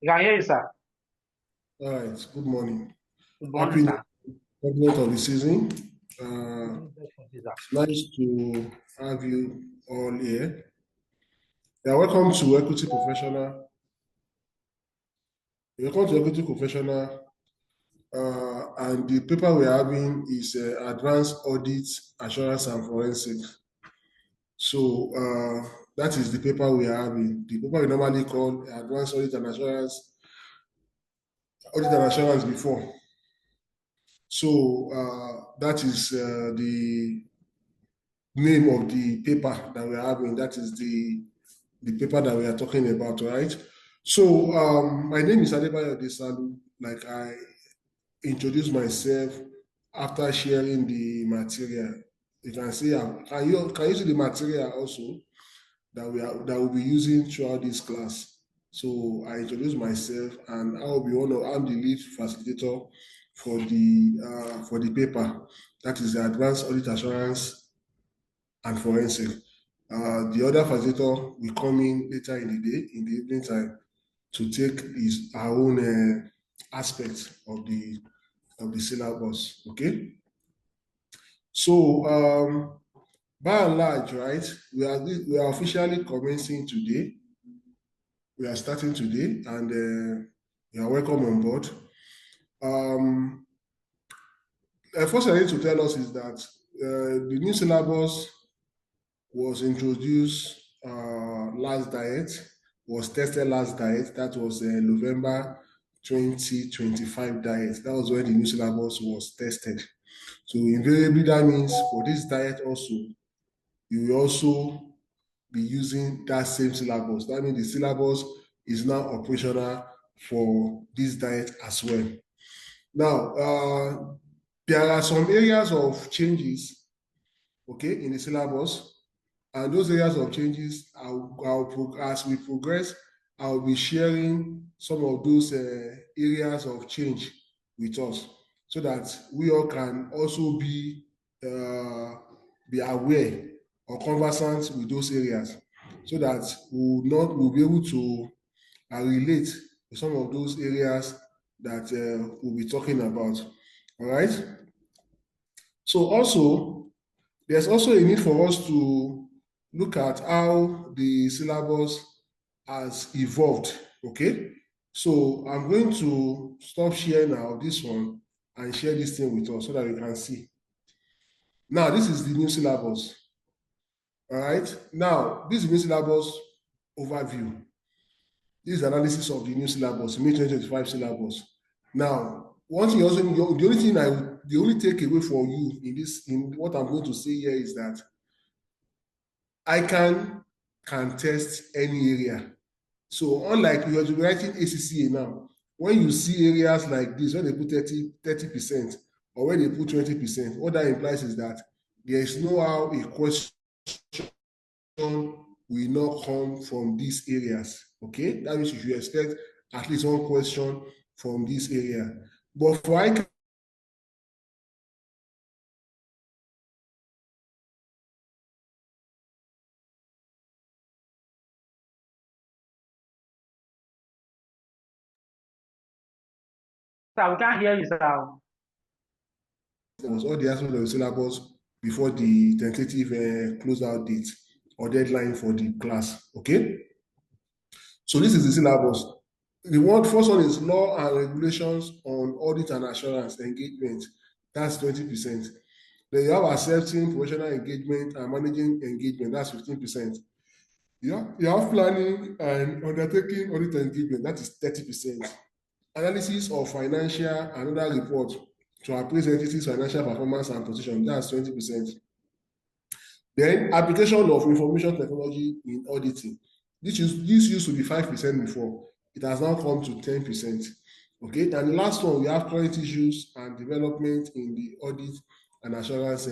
You can hear you, sir. All right. Good morning. Good morning, Happy sir. President of the season. Sir. Nice to have you all here. Yeah, welcome to Equity Professional. Welcome to Equity Professional. And the paper we're having is Advanced Audit, Assurance and Forensic. So that is the paper we are having. The paper we normally call Advanced Audit and Assurance before. So that is the name of the paper that we're having. That is the paper that we are talking about, right? So my name is Adebayo Desalu. Like I introduced myself after sharing the material. You can see, can you see the material also that we'll be using throughout this class? So I introduced myself, and I'm the lead facilitator for the paper. That is the Advanced Audit Assurance and Forensic. The other facilitator will come in later in the day, in the evening time, to take our own aspects of the syllabus. Okay. So by and large, right, we are officially commencing today. We are starting today, and you are welcome on board. First, I need to tell us is that the new syllabus was introduced last diet, was tested last diet. That was November 2025 diet. That was when the new syllabus was tested. So invariably, that means for this diet also, you will also be using that same syllabus. That means the syllabus is now operational for this diet as well. Now, there are some areas of changes, okay, in the syllabus. And those areas of changes, as we progress, I'll be sharing some of those areas of change with us so that we all can also be aware or conversant with those areas so that we'll be able to relate to some of those areas that we'll be talking about. All right. So also, there's also a need for us to look at how the syllabus has evolved, okay? So I'm going to stop sharing now this one and share this thing with us so that we can see. Now, this is the new syllabus, all right? Now, this is the new syllabus overview. This is analysis of the new syllabus, May 2025 syllabus. Now, one thing also, the only takeaway for you in what I'm going to say here is that ICAN can test any area. So unlike you are writing ACCA now, when you see areas like this, when they put 30% or when they put 20%, what that implies is that there is no how a question will not come from these areas. Okay, that means you should expect at least one question from this area. But for ICAN, Sir, we can't hear you, sir. there was all the aspects of the syllabus before the tentative closeout date or deadline for the class. Okay. So this is the syllabus. The first one is law and regulations on audit and assurance engagement. That's 20%. Then you have accepting professional engagement and managing engagement. That's 15%. You have planning and undertaking audit engagement. That is 30%. Analysis of financial and other reports to appraise entities' financial performance and position. That's 20%. Then application of information technology in auditing. This used to be 5% before. It has now come to 10%. Okay, and the last one, we have current issues and development in the audit and assurance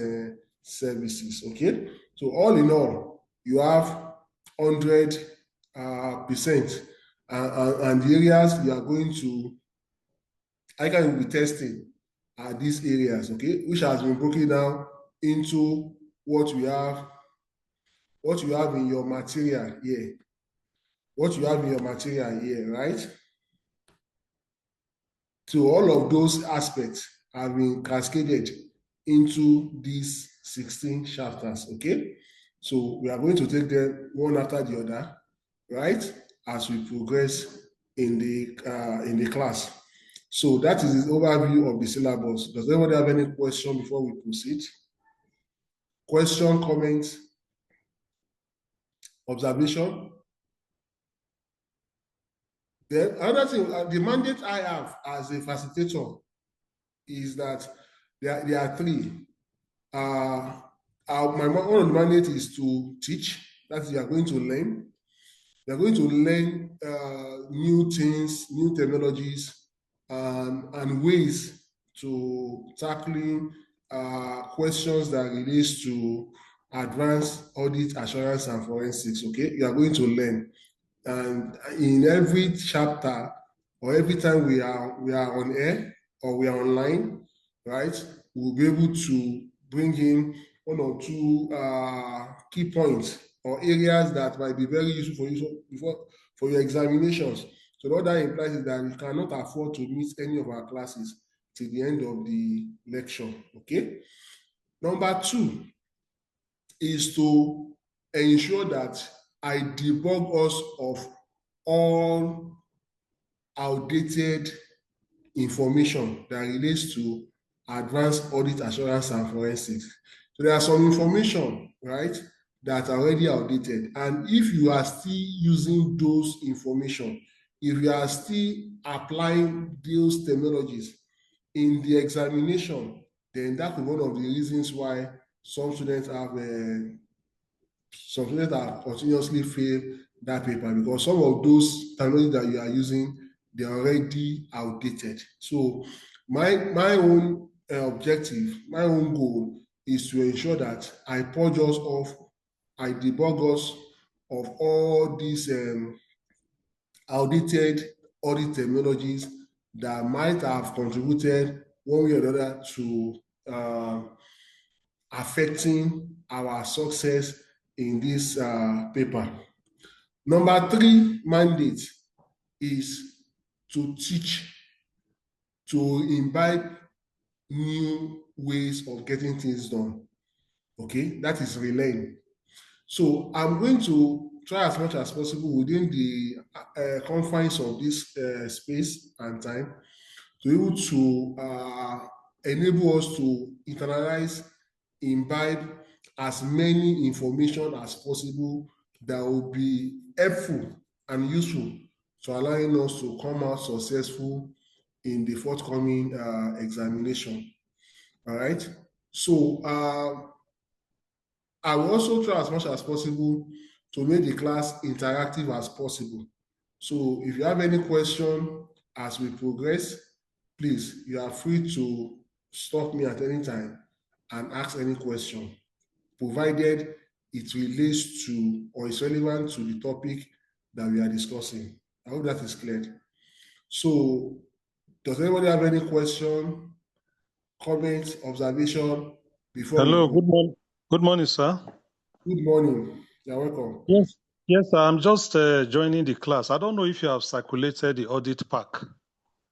services. Okay, so all in all, you have 100%, and the areas you are going to, I can be testing are these areas, okay, which has been broken down into what you have in your material here. What you have in your material here, right? So all of those aspects have been cascaded into these 16 chapters, okay? So we are going to take them one after the other, right? As we progress in the class. So that is the overview of the syllabus. Does anybody have any question before we proceed? Question, comments, observation? Then another thing, the mandate I have as a facilitator is that there are three. One of the mandate is to teach. That is, you are going to learn. You are going to learn new things, new technologies, and ways to tackling questions that relates to advanced audit, assurance, and forensics. Okay, you are going to learn, and in every chapter or every time we are on air or we are online, right? We'll be able to bring in one or two key points or areas that might be very useful for your examinations. So what that implies is that we cannot afford to miss any of our classes till the end of the lecture, okay? Number two is to ensure that I debug us of all outdated information that relates to advanced audit, assurance, and forensics. So there are some information, right, that are already outdated. And if you are still using those information, if you are still applying those technologies in the examination, then that could be one of the reasons why some students have continuously fail that paper, because some of those technologies that you are using, they're already outdated. So my own objective, my own goal is to ensure that I purge us off, I debug us of all these outdated audit technologies that might have contributed one way or another to affecting our success in this paper. Number three mandate is to teach, to imbibe new ways of getting things done. Okay, that is relearn. So I'm going to try as much as possible within the confines of this space and time to be able to enable us to internalize, imbibe as many information as possible that will be helpful and useful to allowing us to come out successful in the forthcoming examination. All right. So I will also try as much as possible to make the class interactive as possible. So if you have any question as we progress, please, you are free to stop me at any time and ask any question, provided it relates to or is relevant to the topic that we are discussing. I hope that is clear. So does anybody have any question, comments, observation before? Hello, good morning. Good morning, sir. Good morning. You're welcome. Yes, sir. I'm just joining the class. I don't know if you have circulated the audit pack.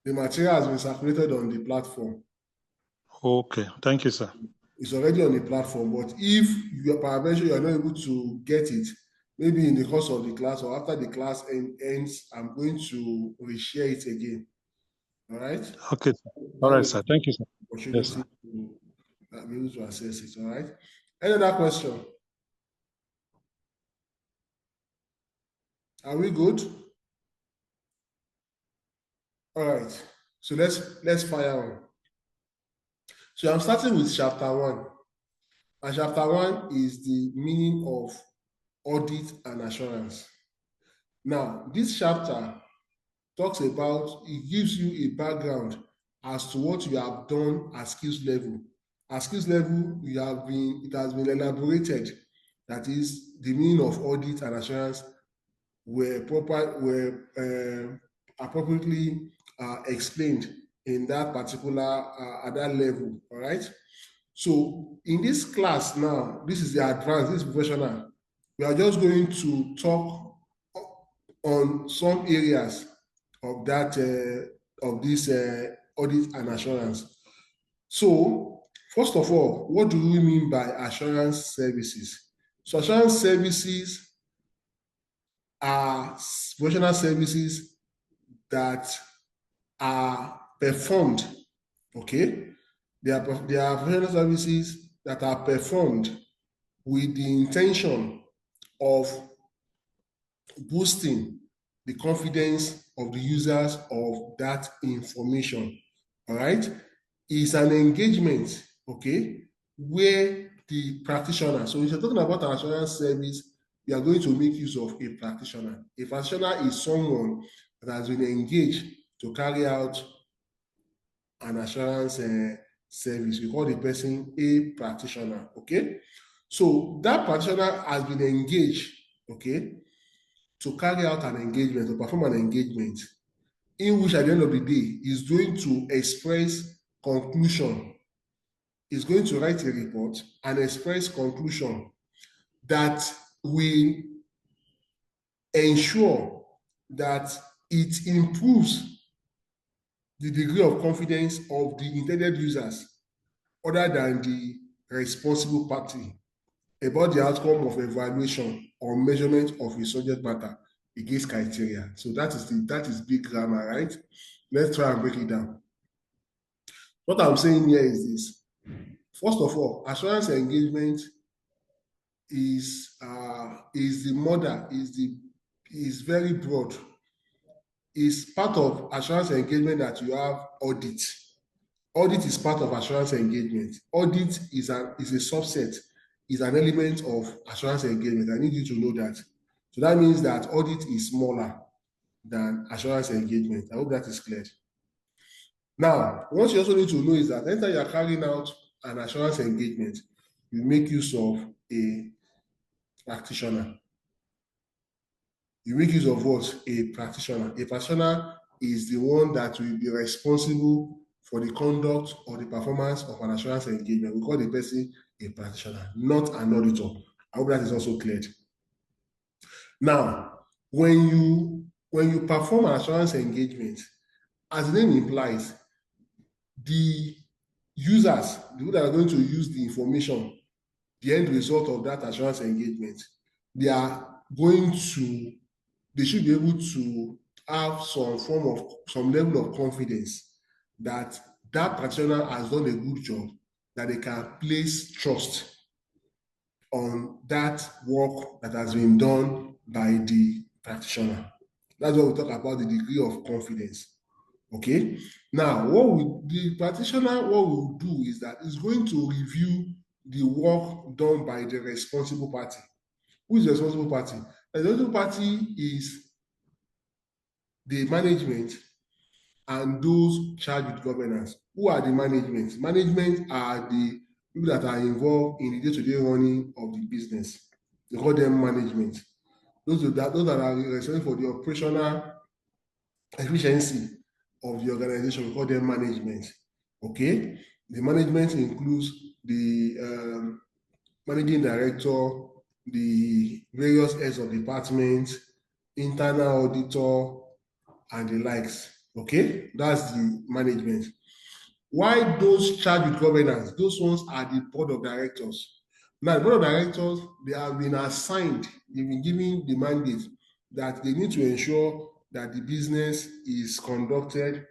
The material has been circulated on the platform. Okay, thank you, sir. It's already on the platform, but if you are peradventure you are not able to get it, maybe in the course of the class or after the class ends, I'm going to reshare it again. All right? Okay, sir. All right, sir. Thank you, sir. Yes, sir. To be able to access it. All right? Any other question? Are we good? All right. So let's fire on. So I'm starting with chapter 1. And chapter 1 is the meaning of audit and assurance. Now, this chapter talks about, it gives you a background as to what you have done at skills level. At skills level, it has been elaborated. That is, the meaning of audit and assurance were appropriately explained in that particular at that level. All right. So in this class now, this is the advanced, this is professional. We are just going to talk on some areas of that of this audit and assurance. So, first of all, what do we mean by assurance services? So, assurance services are professional services that are performed, okay? They are professional services that are performed with the intention of boosting the confidence of the users of that information, all right? It's an engagement, okay, where the practitioner, so if you're talking about an assurance service, you are going to make use of a practitioner. A practitioner is someone that has been engaged to carry out an assurance service. We call the person a practitioner, okay? So that practitioner has been engaged, okay, to carry out an engagement, to perform an engagement, in which at the end of the day is going to express conclusion, is going to write a report and express conclusion that will ensure that it improves the degree of confidence of the intended users other than the responsible party about the outcome of evaluation or measurement of a subject matter against criteria. So that is big grammar, right? Let's try and break it down. What I'm saying here is this. First of all, assurance engagement is the mother, is very broad. It's part of assurance engagement that you have audit. Audit is part of assurance engagement. Audit is a subset, is an element of assurance engagement. I need you to know that. So that means that audit is smaller than assurance engagement. I hope that is clear. Now, what you also need to know is that anytime you are carrying out an assurance engagement, you make use of a practitioner. You make use of what? A practitioner. A practitioner is the one that will be responsible for the conduct or the performance of an assurance engagement. We call the person a practitioner, not an auditor. I hope that is also clear. Now, when you perform an assurance engagement, as the name implies, the users, the people that are going to use the information, the end result of that assurance engagement, they should be able to have some level of confidence that that practitioner has done a good job, that they can place trust on that work that has been done by the practitioner. That's what we talk about, the degree of confidence. Okay. Now, the practitioner, what we'll do is that it's going to review the work done by the responsible party. Who is the responsible party? The responsible party is the management and those charged with governance. Who are the management? Management are the people that are involved in the day-to-day running of the business. They call them management. Those that are responsible for the operational efficiency of the organization, we call them management. Okay? The management includes the managing director, the various heads of departments, internal auditor, and the likes. Okay? That's the management. Why those charged with governance? Those ones are the board of directors. Now, the board of directors, they have been assigned, they've been given the mandate that they need to ensure that the business is conducted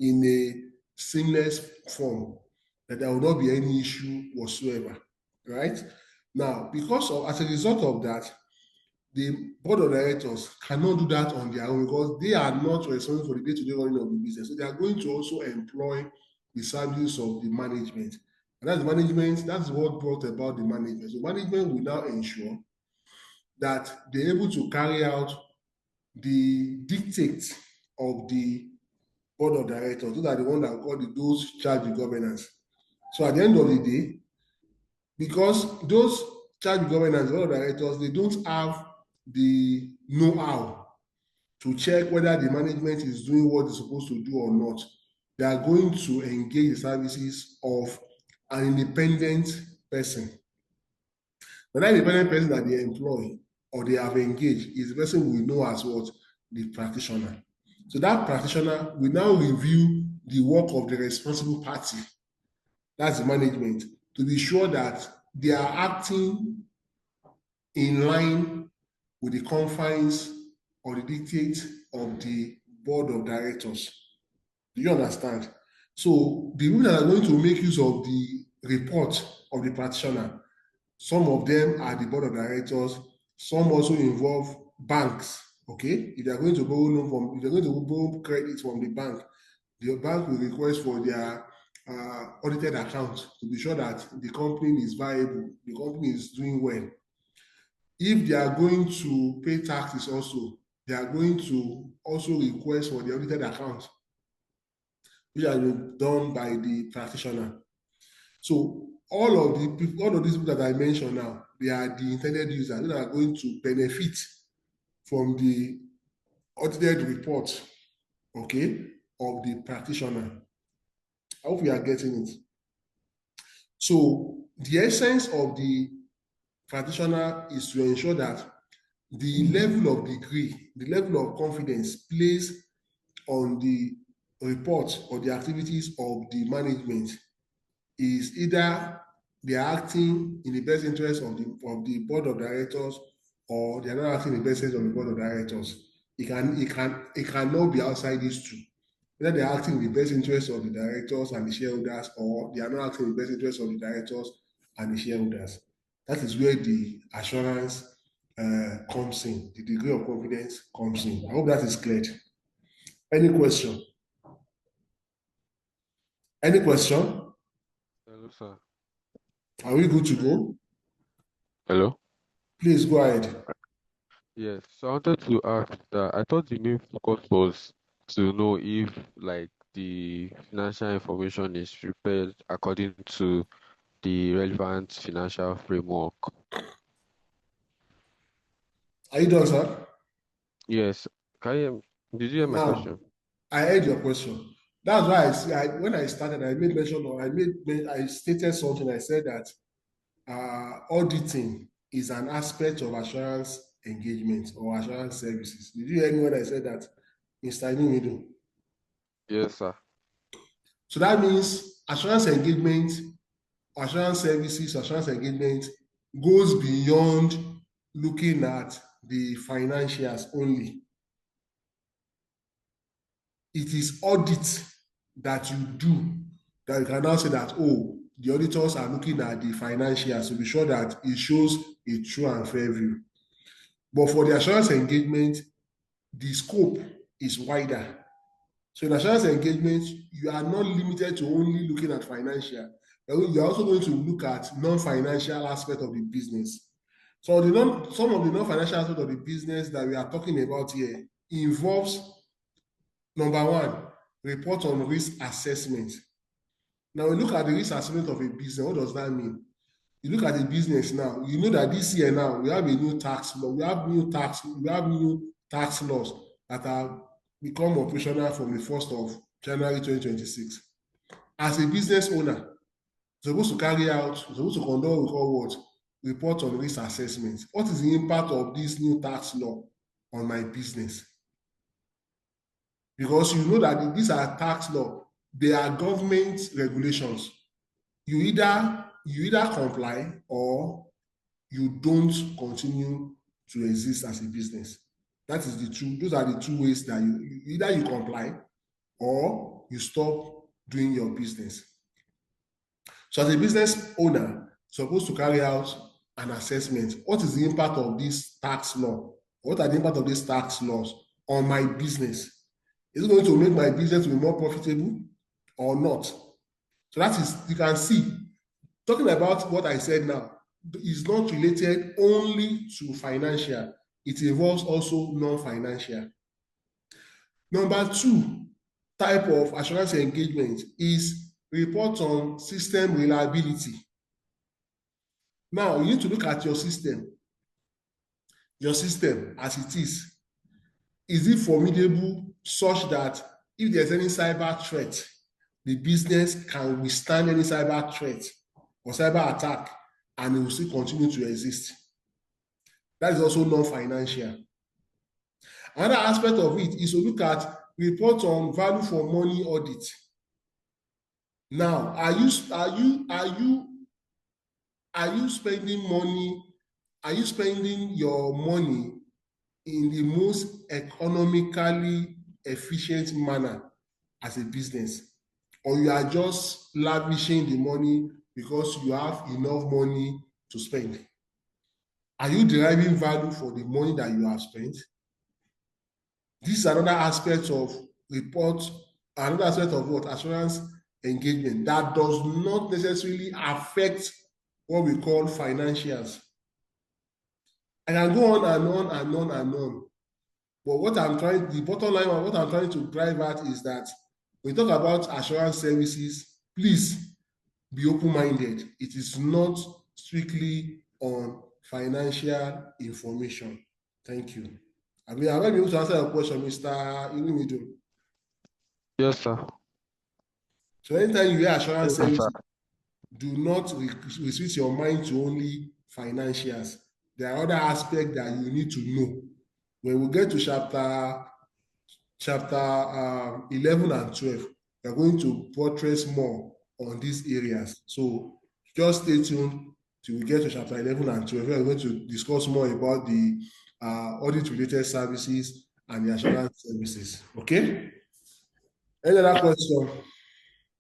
in a seamless form, that there will not be any issue whatsoever, right? Now, as a result of that, the board of directors cannot do that on their own because they are not responsible for the day-to-day running of the business. So they are going to also employ the service of the management. And that's the management, that's what brought about the management. So management will now ensure that they're able to carry out the dictates of the board of directors. Those are the ones that are called those charged with governance. So at the end of the day, because those charged with governance, board of directors, they don't have the know-how to check whether the management is doing what it's supposed to do or not. They are going to engage the services of an independent person. But that independent person that they employ or they have engaged is the person we know as what? The practitioner. So that practitioner will now review the work of the responsible party, that's the management, to be sure that they are acting in line with the confines or the dictate of the board of directors. Do you understand? So the people that are going to make use of the report of the practitioner, some of them are the board of directors, some also involve banks. Okay, if they're going to borrow loan from, if they're going to borrow credit from the bank will request for their audited account to be sure that the company is viable, the company is doing well. If they are going to pay taxes also, they are going to also request for the audited account, which has been done by the practitioner. So all of these people that I mentioned now, they are the intended users that are going to benefit from the audited report, okay, of the practitioner. I hope you are getting it. So the essence of the practitioner is to ensure that the level of degree, the level of confidence placed on the report or the activities of the management is either they are acting in the best interest of the board of directors, or they are not acting in the best interest of the board of directors. It cannot be outside these two. Whether they are acting in the best interest of the directors and the shareholders, or they are not acting in the best interest of the directors and the shareholders. That is where the assurance comes in, the degree of confidence comes in. I hope that is clear. Any question? Any question? Hello, sir. Are we good to go? Hello? Please go ahead. Yes, so I wanted to ask that I thought the main focus was to know if like the financial information is prepared according to the relevant financial framework. Are you done, sir? Yes. Did you hear my Now, question? I heard your question. That's why when I started, I made mention of, I stated something. I said that auditing is an aspect of assurance engagement or assurance services. Did you hear me when I said that, Mr. Inumidu? Yes, sir. So that means assurance engagement, assurance services, assurance engagement goes beyond looking at the financials only. It is audit that you do that you can now say that, oh, the auditors are looking at the financials to be sure that it shows a true and fair view. But for the assurance engagement, the scope is wider. So in assurance engagement, you are not limited to only looking at financial. You're also going to look at non-financial aspect of the business. So some of the non-financial aspect of the business that we are talking about here involves, number one, report on risk assessment. Now we look at the risk assessment of a business. What does that mean? You look at the business now, you know that this year now we have a new tax law, we have new tax laws that are become operational from the 1st of January 2026. As a business owner, you're supposed to conduct what? Report on risk assessment. What is the impact of this new tax law on my business? Because you know that these are tax law, they are government regulations. You either comply or you don't continue to exist as a business. That is the two. Those are the two ways that either you comply or you stop doing your business. So as a business owner, you're supposed to carry out an assessment. What is the impact of this tax law? What are the impact of these tax laws on my business? Is it going to make my business be more profitable or not? So that is, you can see, talking about what I said now is not related only to financial. It involves also non-financial. Number two type of assurance engagement is report on system reliability. Now, you need to look at your system as it is. Is it formidable such that if there's any cyber threat, the business can withstand any cyber threat or cyber attack and it will still continue to exist? That is also non-financial. Another aspect of it is to look at report on value for money audit. Now, are you spending money? Are you spending your money in the most economically efficient manner as a business, or you are just lavishing the money because you have enough money to spend? Are you deriving value for the money that you have spent? This is another aspect of report, another aspect of what? Assurance engagement that does not necessarily affect what we call financials. I can go on and on and on and on. But what I'm trying, the bottom line of what I'm trying to drive at is that when we talk about assurance services, please be open-minded. It is not strictly on financial information. Thank you. I mean, I might be able to answer your question, Mr. Iwimidu. Yes, sir. So anytime you hear assurance Yes, services, sir. do not restrict your mind to only financials. There are other aspects that you need to know. When we get to chapter 11 and 12, we're going to buttress more on these areas. So just stay tuned till we get to chapter 11 and 12. We're going to discuss more about the audit-related services and the assurance services. Okay? Any other question?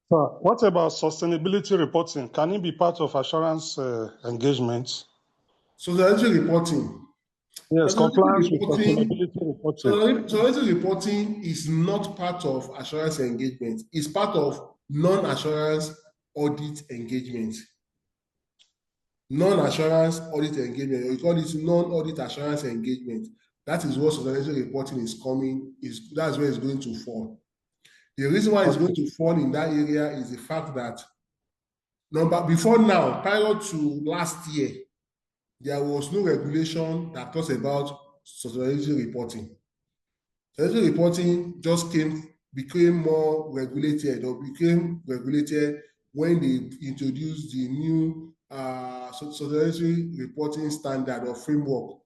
What about sustainability reporting? Can it be part of assurance engagement? Sustainability reporting. Yes, compliance with sustainability reporting. Sustainability reporting is not part of assurance engagement. It's part of non-assurance audit engagement. Non-assurance audit engagement, or you call it non-audit assurance engagement. That is what sustainability reporting is coming, that's where it's going to fall. The reason why it's going to fall in that area is the fact that before now, prior to last year, there was no regulation that talks about sustainability reporting. Sustainability reporting just became more regulated, or became regulated when they introduced the new sustainability reporting standard or framework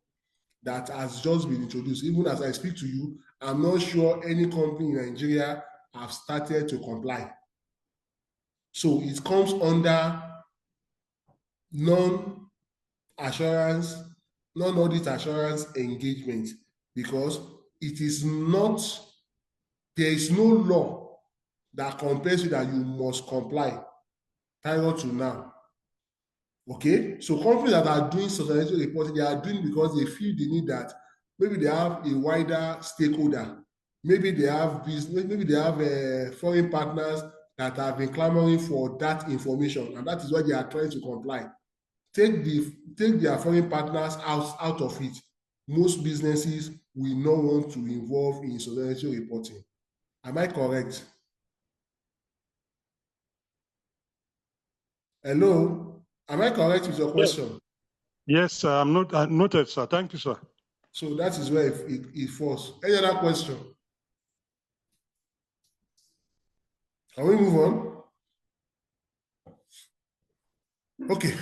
that has just been introduced. Even as I speak to you, I'm not sure any company in Nigeria have started to comply. So it comes under non-audit assurance engagement, because it is not, there is no law that compels you that you must comply prior to now. Okay, so companies that are doing sustainability reporting, they are doing because they feel the need that maybe they have a wider stakeholder, maybe they have business, maybe they have foreign partners that have been clamoring for that information, and that is why they are trying to comply. Take their foreign partners out of it. Most businesses will not want to involve in sustainability reporting. Am I correct? Hello? Am I correct with your question? Yes, sir. I'm noted, sir. Thank you, sir. So that is where it falls. Any other question? Can we move on? Okay,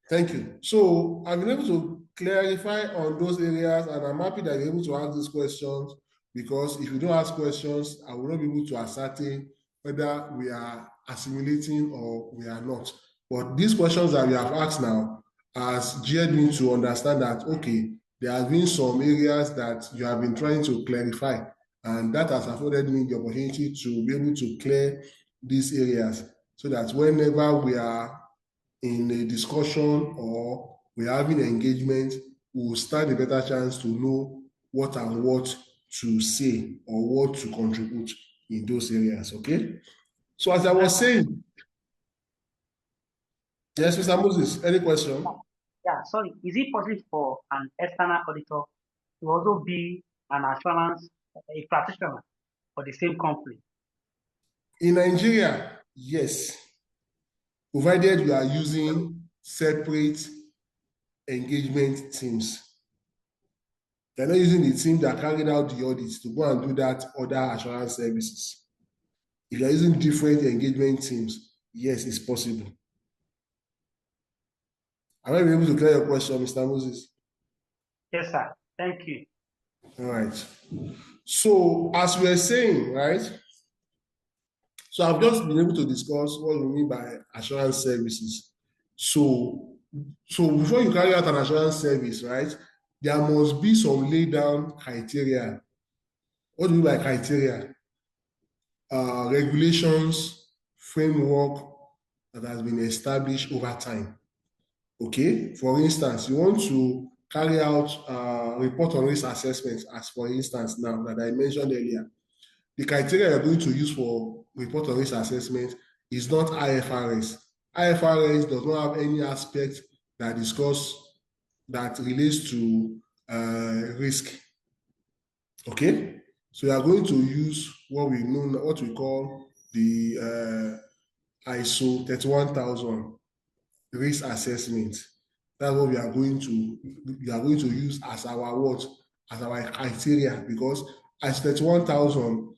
thank you. So I've been able to clarify on those areas, and I'm happy that you're able to ask these questions, because if you don't ask questions, I will not be able to ascertain whether we are assimilating or we are not. But these questions that we have asked now has geared me to understand that, okay, there have been some areas that you have been trying to clarify, and that has afforded me the opportunity to be able to clear these areas, so that whenever we are in a discussion or we're having engagement, we'll stand a better chance to know what and what to say or what to contribute in those areas. Okay, so as I was saying, yes, Mr. Moses, any question? Yeah, sorry. Is it possible for an external auditor to also be an assurance, a practitioner for the same company? In Nigeria, yes, provided you are using separate engagement teams. They're not using the team that carried out the audits to go and do that other assurance services. If you're using different engagement teams, yes, it's possible. Am I able to clear your question, Mr. Moses? Yes, sir. Thank you. All right. So as we're saying, right? So I've just been able to discuss what we mean by assurance services. So before you carry out an assurance service, right, there must be some laid down criteria. What do you mean by criteria? Regulations, framework that has been established over time. Okay, for instance, you want to carry out report on risk assessments, as for instance now that I mentioned earlier. The criteria you're going to use for report on risk assessment is not IFRS. IFRS does not have any aspect that relates to risk. Okay, so you are going to use what we call the ISO 31000 risk assessment. That's what we are going to use as our criteria, because ISO 31000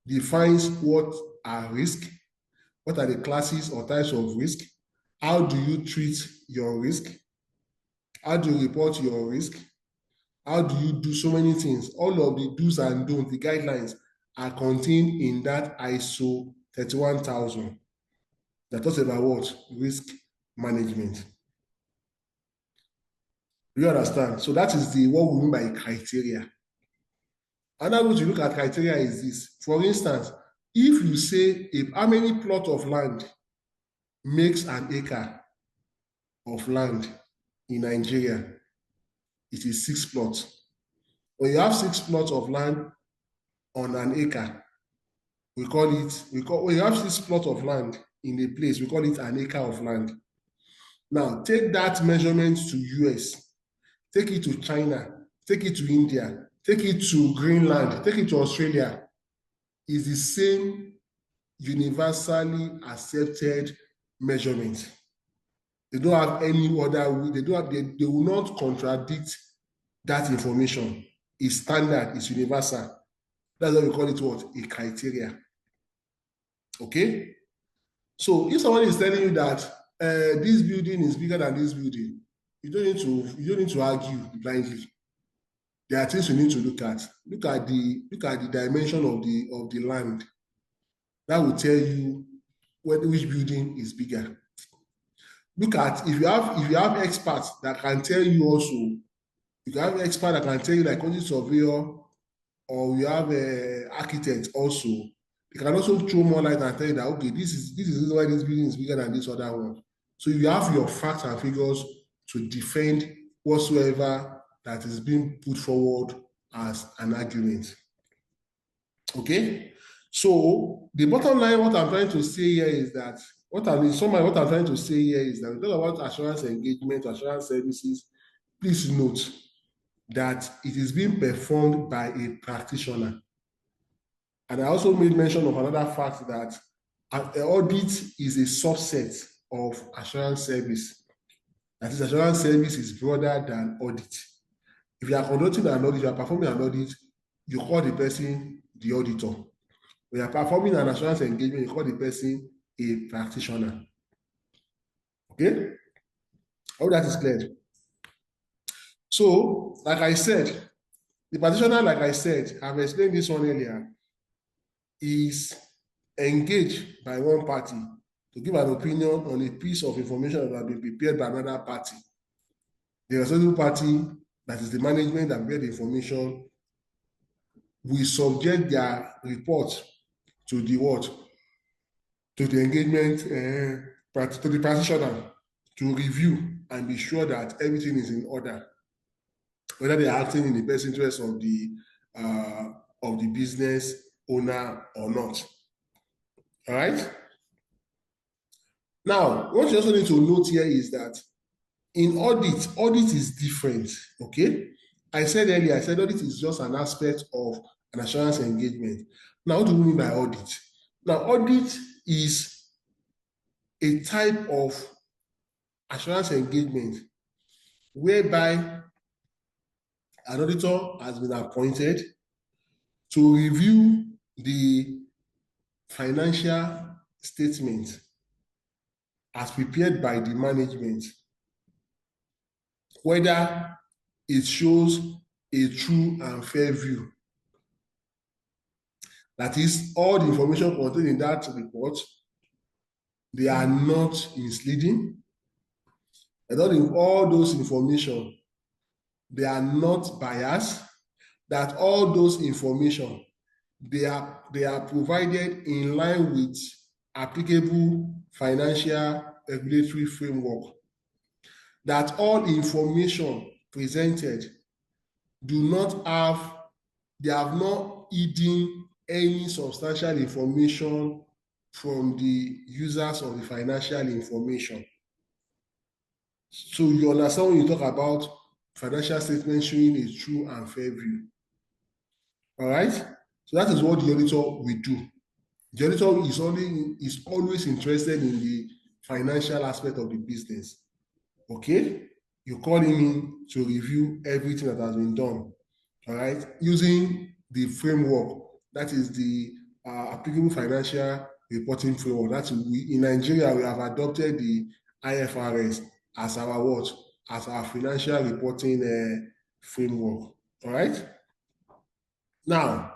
defines what are risk, what are the classes or types of risk, how do you treat your risk, how do you report your risk, how do you do so many things. All of the do's and don'ts, the guidelines, are contained in that ISO 31000 that talks about what? Risk management. Do you understand? So that is what we mean by criteria. Another way to look at criteria is this. For instance, if you say how many plot of land makes an acre of land in Nigeria, it is 6 plots. When you have 6 plots of land on an acre, when you have 6 plots of land in a place, we call it an acre of land. Now, take that measurement to US, take it to China, take it to India, take it to Greenland, take it to Australia. Is the same universally accepted measurement. They don't have any other way, they will not contradict that information. It's standard, it's universal. That's why we call it what? A criteria. Okay? So if someone is telling you that this building is bigger than this building, you don't need to argue blindly. There are things you need to look at. Look at the dimension of the land. That will tell you which building is bigger. Look at if you have experts that can tell you also. You can have an expert that can tell you, like quantity surveyor, or you have an architect also. They can also throw more light and tell you that, okay, this is why this building is bigger than this other one. So you have your facts and figures to defend whatsoever that is being put forward as an argument. Okay? So the bottom line, what I'm trying to say here is that, what I'm trying to say here is that we talk about assurance engagement, assurance services. Please note that it is being performed by a practitioner. And I also made mention of another fact that an audit is a subset of assurance service. That is, assurance service is broader than audit. If you are conducting an audit, you are performing an audit, you call the person the auditor. When you are performing an assurance engagement, you call the person a practitioner. Okay? I hope that is clear. So, like I said, the practitioner, like I said, I've explained this one earlier, is engaged by one party to give an opinion on a piece of information that has been prepared by another party. The responsible party, that is the management that prepared the information, will subject their report to the what? To the engagement, to the practitioner to review and be sure that everything is in order, whether they are acting in the best interest of the business owner or not. All right. Now, what you also need to note here is that in audit is different. Okay. I said earlier, audit is just an aspect of an assurance engagement. Now, what do we mean by audit? Now, audit is a type of assurance engagement whereby an auditor has been appointed to review the financial statement as prepared by the management, whether it shows a true and fair view. That is, all the information contained in that report, they are not misleading. And all those information, they are not biased. That all those information, they are provided in line with applicable financial regulatory framework. That all information presented they have not hidden any substantial information from the users of the financial information. So you understand when you talk about financial statements showing a true and fair view. All right? So that is what the auditor will do. The auditor is always interested in the financial aspect of the business. Okay? You call him in to review everything that has been done. All right? Using the framework, that is the applicable financial reporting framework. That's in Nigeria, we have adopted the IFRS as our what? As our financial reporting framework. All right? Now,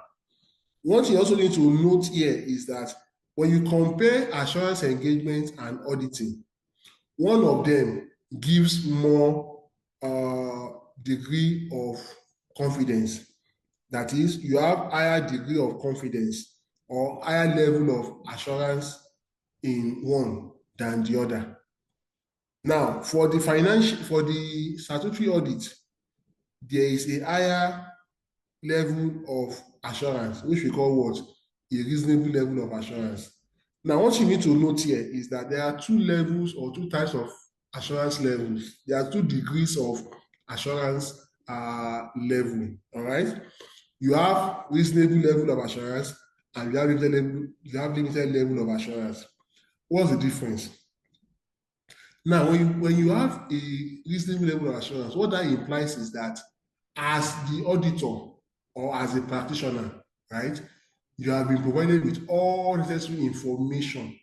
one thing you also need to note here is that when you compare assurance engagement and auditing, one of them gives more degree of confidence. That is, you have higher degree of confidence or higher level of assurance in one than the other. Now, for the statutory audit, there is a higher level of assurance, which we call what? A reasonable level of assurance. Now, what you need to note here is that there are two levels or two types of assurance levels. There are two degrees of assurance level. All right. You have reasonable level of assurance and you have limited level of assurance. What's the difference? Now, when you have a reasonable level of assurance, what that implies is that as the auditor or as a practitioner, right, you have been provided with all necessary information.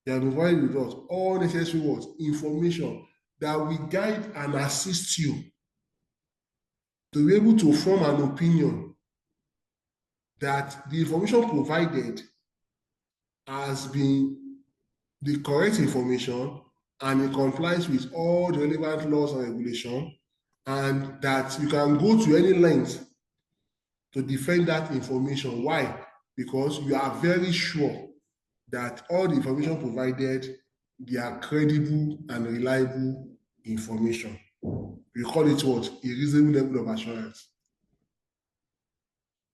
You have been provided with all necessary information that will guide and assist you to be able to form an opinion that the information provided has been the correct information and it complies with all the relevant laws and regulations, and that you can go to any length to defend that information. Why? Because you are very sure that all the information provided, they are credible and reliable information. We call it what? A reasonable level of assurance.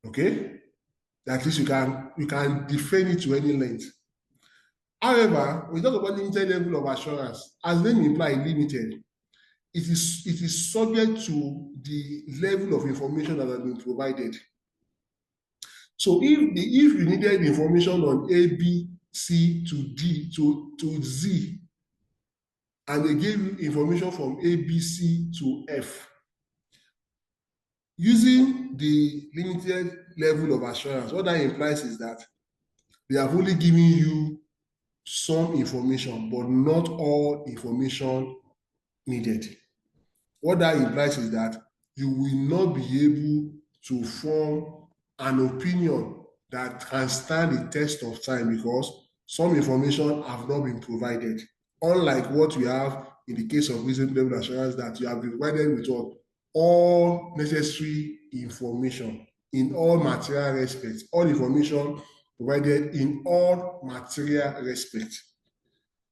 Okay? At least you can defend it to any length. However, when we talk about limited level of assurance, as the name implies, limited, it is subject to the level of information that has been provided. So if you needed information on A, B, C to D to Z, and they gave you information from A, B, C to F, using the limited level of assurance, what that implies is that they have only given you some information, but not all information needed. What that implies is that you will not be able to form an opinion that can stand the test of time because some information have not been provided. Unlike what we have in the case of reasonable level assurance, that you have been provided with all necessary information in all material respects, all information provided in all material respects.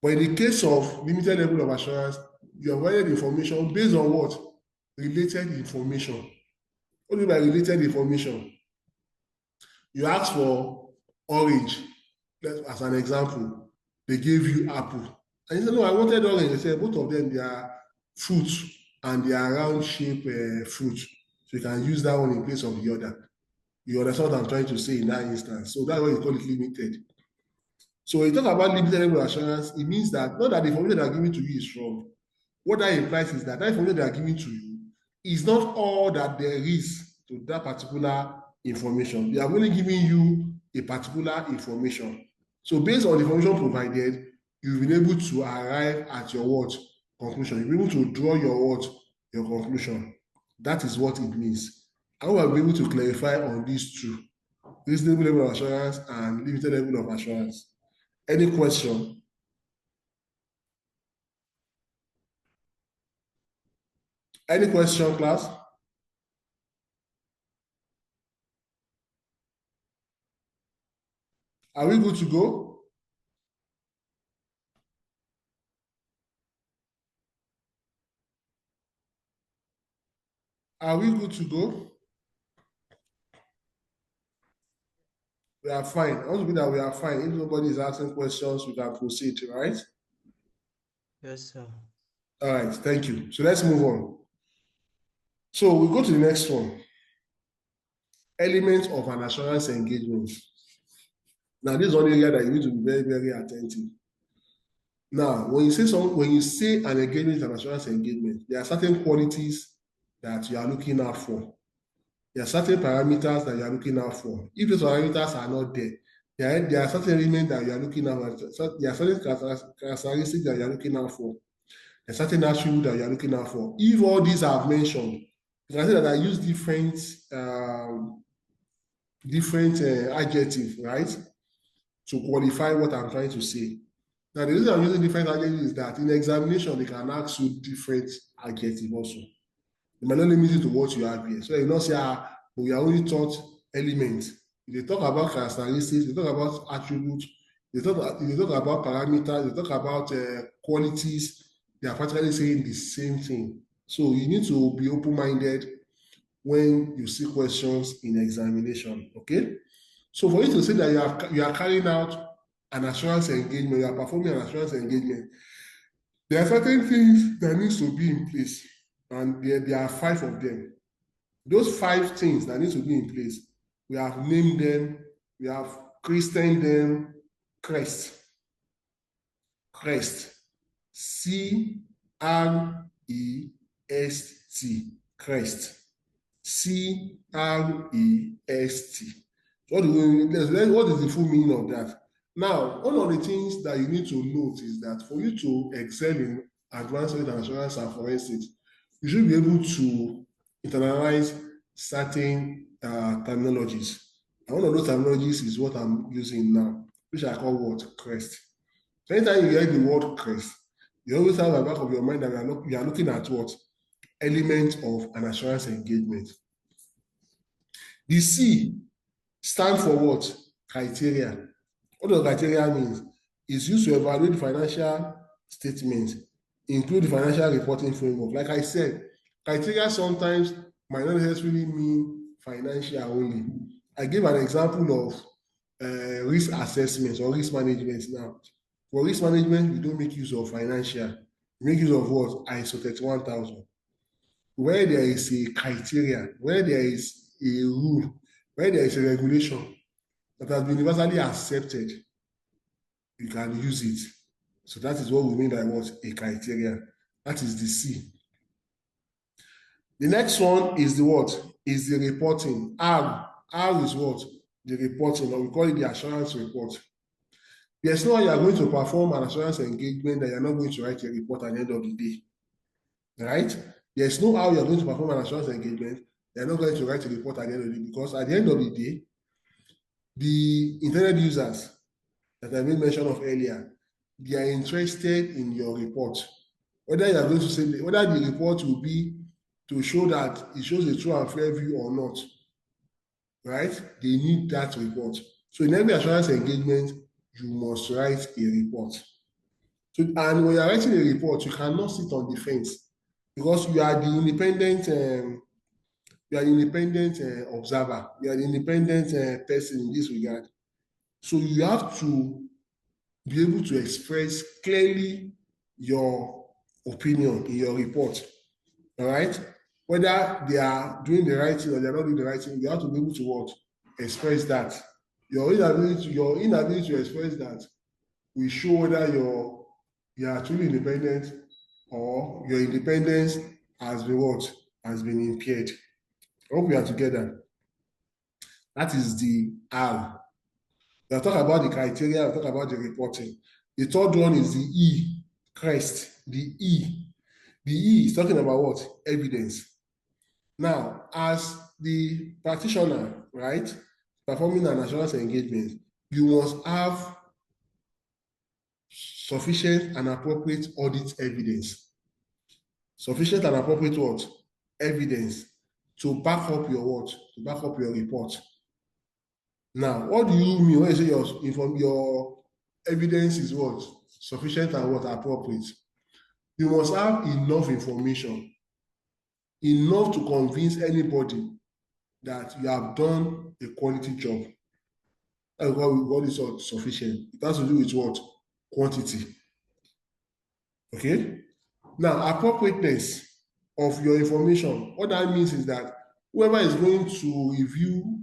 But in the case of limited level of assurance, you are provided information based on what? Related information. What do you mean by related information? You ask for orange, as an example. They gave you apple. And you said, no, I wanted orange. They said, both of them, they are fruits and they are round-shaped fruits. So you can use that one in place of the other. You understand what I'm trying to say in that instance. So that's why you call it limited. So when you talk about limited level of assurance, it means that not that the information they are giving to you is wrong. What that implies is that information they are giving to you is not all that there is to that particular information. They are only giving you a particular information. So based on the information provided, you've been able to arrive at your conclusion. You'll be able to draw your conclusion. That is what it means. I hope I'll be able to clarify on these two. reasonable level of assurance, and limited level of assurance. Any question? Any question, class? Are we good to go? Are we good to go? We are fine. I want to be that we are fine. If nobody is asking questions, we can proceed, right? Yes, sir. All right, thank you. So let's move on. So we go to the next one. Elements of an assurance engagement. Now, this is one area that you need to be very, very attentive. Now, when you say an engagement is an assurance engagement, there are certain qualities that you are looking out for. There are certain parameters that you are looking out for. If those parameters are not there, there are certain elements that you are looking out for. There are certain characteristics that you are looking out for. There are certain attributes that you are looking out for. If all these are mentioned, you can say that I use different adjectives, right, to qualify what I'm trying to say. Now, the reason I'm using different adjectives is that in examination, they can ask you different adjectives also. They might not limit you to what you have here. So you not say, we are only taught elements. They talk about characteristics, they talk about attributes, they talk about parameters, they talk about qualities. They are practically saying the same thing. So you need to be open-minded when you see questions in examination, okay? So for you to say that you are carrying out an assurance engagement, you are performing an assurance engagement, there are certain things that needs to be in place, and there are 5 of them. Those 5 things that need to be in place, we have named them, we have christened them CREST. CREST. C-R-E-S-T. CREST. C-R-E-S-T. What is the full meaning of that? Now, one of the things that you need to note is that for you to excel in advanced audit and assurance and forensics, you should be able to internalize certain terminologies. And one of those terminologies is what I'm using now, which I call what? CREST. So anytime you hear the word CREST, you always have at the back of your mind that we are looking at what? Element of an assurance engagement. The C stands for what? Criteria. What does criteria mean? It's used to evaluate financial statements, include the financial reporting framework. Like I said, criteria sometimes might not necessarily mean financial only. I gave an example of risk assessments or risk management now. For risk management, we don't make use of financial. We make use of what? ISO 31000. Where there is a criteria, where there is a rule, where there is a regulation that has been universally accepted, you can use it. So that is what we mean by what? A criteria. That is the C. The next one is the what? Is the reporting. R. R is what? The reporting, or we call it the assurance report. There's no way you are going to perform an assurance engagement that you're not going to write a report at the end of the day. Right? There's no how you're going to perform an assurance engagement, you're not going to write a report at the end of the day, because at the end of the day, the intended users that I made mention of earlier, they are interested in your report. Whether you are going to say, whether the report will be to show that it shows a true and fair view or not, right? They need that report. So in every assurance engagement, you must write a report. So, and when you are writing a report, you cannot sit on the fence, because you are the independent observer, you are the independent person in this regard. So you have to be able to express clearly your opinion in your report. All right? Whether they are doing the right thing or they're not doing the right thing, you have to be able to what? Express that. Your inability to express that will show whether you are truly independent or your independence has been what? Has been impaired. I hope we are together. That is the R. We'll talk about the criteria, we'll talk about the reporting. The third one is the E, CREST, the E. The E is talking about what? Evidence. Now, as the practitioner, right? performing an assurance engagement, you must have sufficient and appropriate audit evidence. Sufficient and appropriate what? Evidence to back up your what? To back up your report. Now, what do you mean when you say your evidence is what? Sufficient and what? Appropriate. You must have enough information, enough to convince anybody that you have done a quality job. That's what is sufficient. It has to do with what? Quantity. Okay? Now, appropriateness of your information, what that means is that whoever is going to review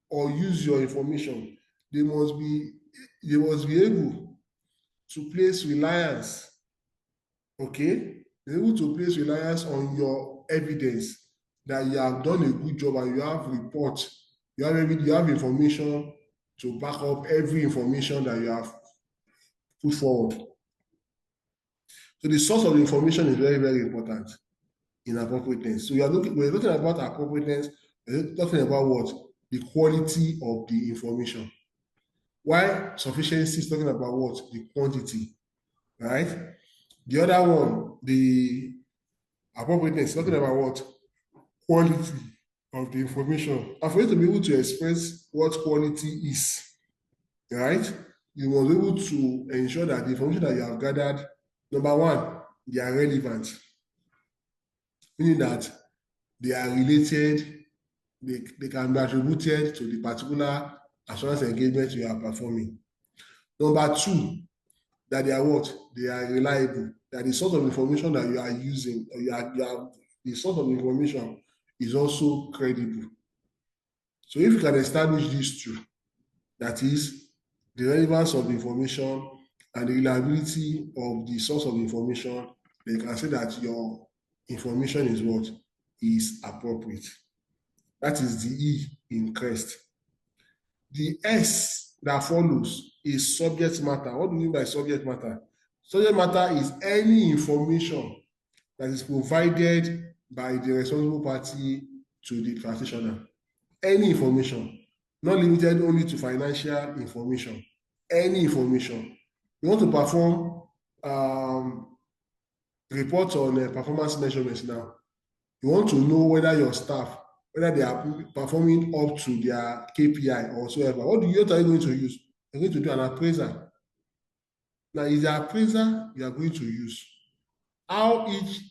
or use your information, they must be able to place reliance, okay? They're able to place reliance on your evidence that you have done a good job and you have reports, you have information to back up every information that you have put forward. So the source of the information is very, very important in appropriateness. So we're looking about appropriateness, we're talking about what? The quality of the information. While sufficiency is talking about what? The quantity, right? The other one, the appropriateness, is talking about what? Quality of the information. And for you to be able to express what quality is, right? You must be able to ensure that the information that you have gathered, number one, they are relevant, meaning that they are related, they can be attributed to the particular assurance engagement you are performing. Number two, that they are what? They are reliable, that the source of information that you are using, or the source of information is also credible. So if you can establish these two, that is the relevance of the information and the reliability of the source of information, then you can say that your information is what? Is appropriate. That is the E in CREST. The S that follows is subject matter. What do you mean by subject matter? Subject matter is any information that is provided by the responsible party to the practitioner. Any information, not limited only to financial information. Any information. You want to perform reports on performance measurements now. You want to know whether your staff, whether they are performing up to their KPI or whatsoever. What are you going to use? You're going to do an appraiser. Now, is the appraiser you are going to use? How each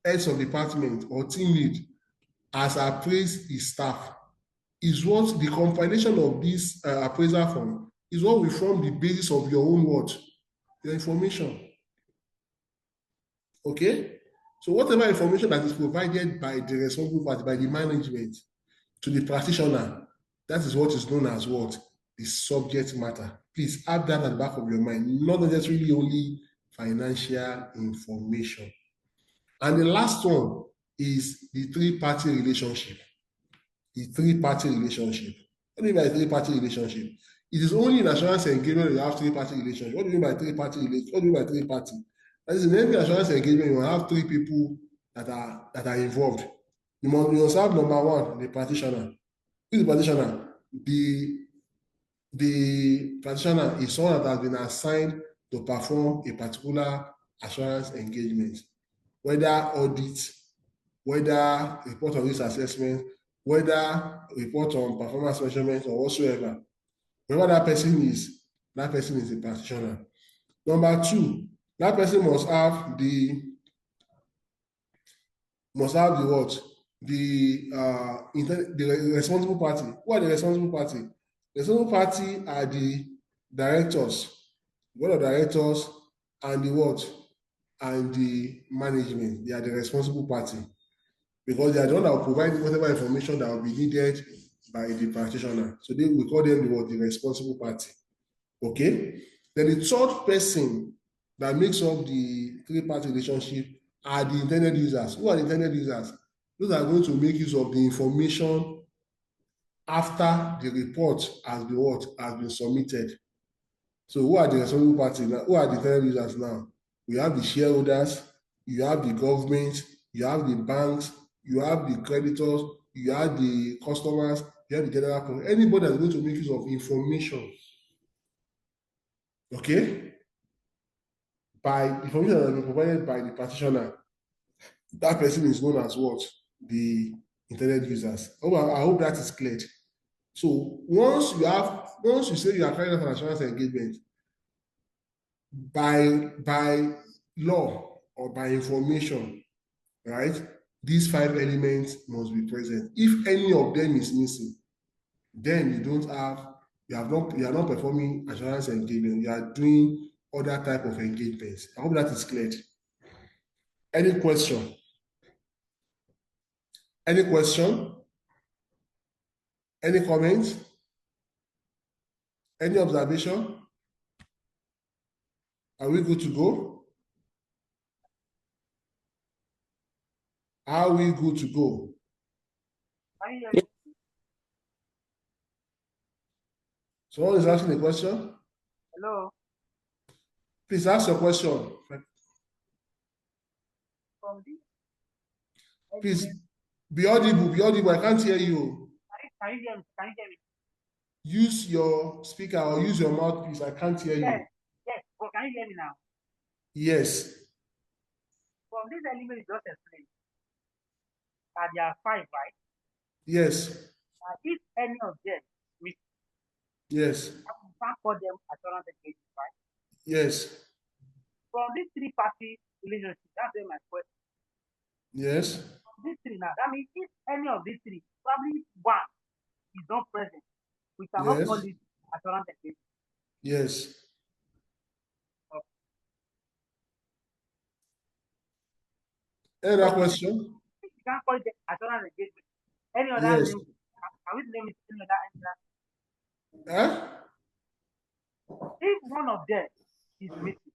head of department or team lead has appraised his staff is what the compilation of this appraiser form is what will form the basis of your own what? Your information. Okay? So whatever information that is provided by the responsible party, by the management to the practitioner, that is what is known as what? The subject matter. Please add that at the back of your mind, not necessarily only financial information. And the last one is the three-party relationship. The three-party relationship. What do you mean by three-party relationship? It is only in assurance engagement you have three-party relationship. What do you mean by three-party relationship? What do you mean by three-party? That is, in every assurance engagement, you will have three people that are involved. You must have number one, the practitioner. Who is the practitioner? The practitioner is someone that has been assigned to perform a particular assurance engagement, whether audit, whether report on risk assessment, whether report on performance measurement or whatsoever. Whoever that person is a practitioner. Number two, that person must have the what? The responsible party. Who are the responsible party? The responsible party are the directors, board of directors, and the what? And the management. They are the responsible party, because they are the one that will provide whatever information that will be needed by the practitioner. So we call them the responsible party. Okay? Then the third person that makes up the three-party relationship are the intended users. Who are the intended users? Those are going to make use of the information after the report has been submitted. So who are the responsible parties now? Who are the intended users now? We have the shareholders, you have the government, you have the banks, you have the creditors, you have the customers, You have the general point. Anybody that's going to make use of information, okay, by information that has been provided by the practitioner, that person is known as what? The intended users. I hope that is clear. So once you say you are carrying out an assurance engagement, by law or by information, right? These 5 elements must be present. If any of them is missing, then you are not performing assurance engagement. You are doing other type of engagements. I hope that is clear. Any question? Any question? Any comment? Any observation? Are we good to go? Are we good to go? Someone is asking a question? Hello? Please ask your question. Please be audible. I can't hear you. Can you hear me? Can you hear me? Use your speaker or use your mouthpiece. I can't hear you. Yes. But can you hear me now? Yes. From this element you just explained, there are 5, right? Yes. If any of them we Yes. can't call them assurance engagement, right? Yes. From this 3-party relationship, that's my question. Yes. From these 3 now, that means if any of these 3, probably one is not present, we cannot call it assurance engagement. Yes. Okay. Any other question? If you can't call it assurance engagement, any other name, can we name it any other entity? If one of them is missing,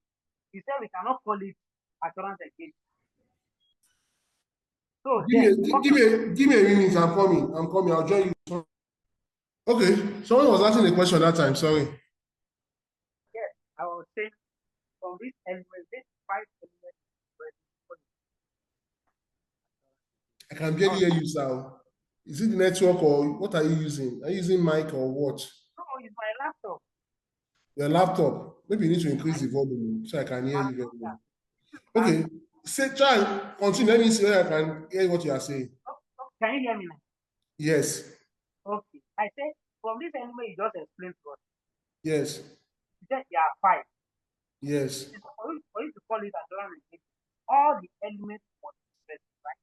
we say we cannot call it assurance engagement. So give me a minute. I'm coming. I'll join you. Okay. Someone was asking a question that time. Sorry. Yes, I was saying from this element, this 5 elements. I can barely hear you, sir. Is it the network or what are you using? Are you using mic or what? No, it's my laptop. Your laptop. Maybe you need to increase the volume so I can hear you very well. Okay. Try continue. Let me see whether I can hear what you are saying. Can you hear me now? Yes. Okay. I said from this element you just explained to us. Yes. You said there are 5. Yes. For you to call it assurance engagement, all the elements must be present, right?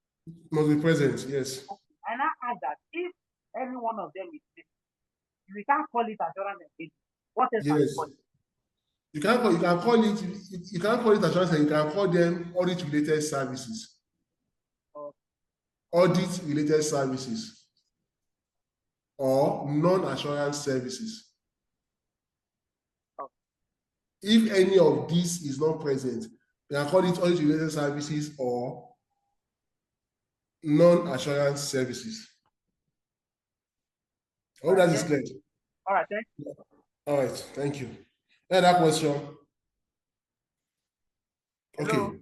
Must be present, yes. Okay. And I add that if any one of them is missing, we can't call it assurance engagement. What else can we call it? You can't call it assurance, and you can call them audit related services. Audit related services or non-assurance services. If any of this is not present, you can call it audit related services or non-assurance services. I hope that is clear. All right, thank you. All right, thank you. Another question? Okay. Hello?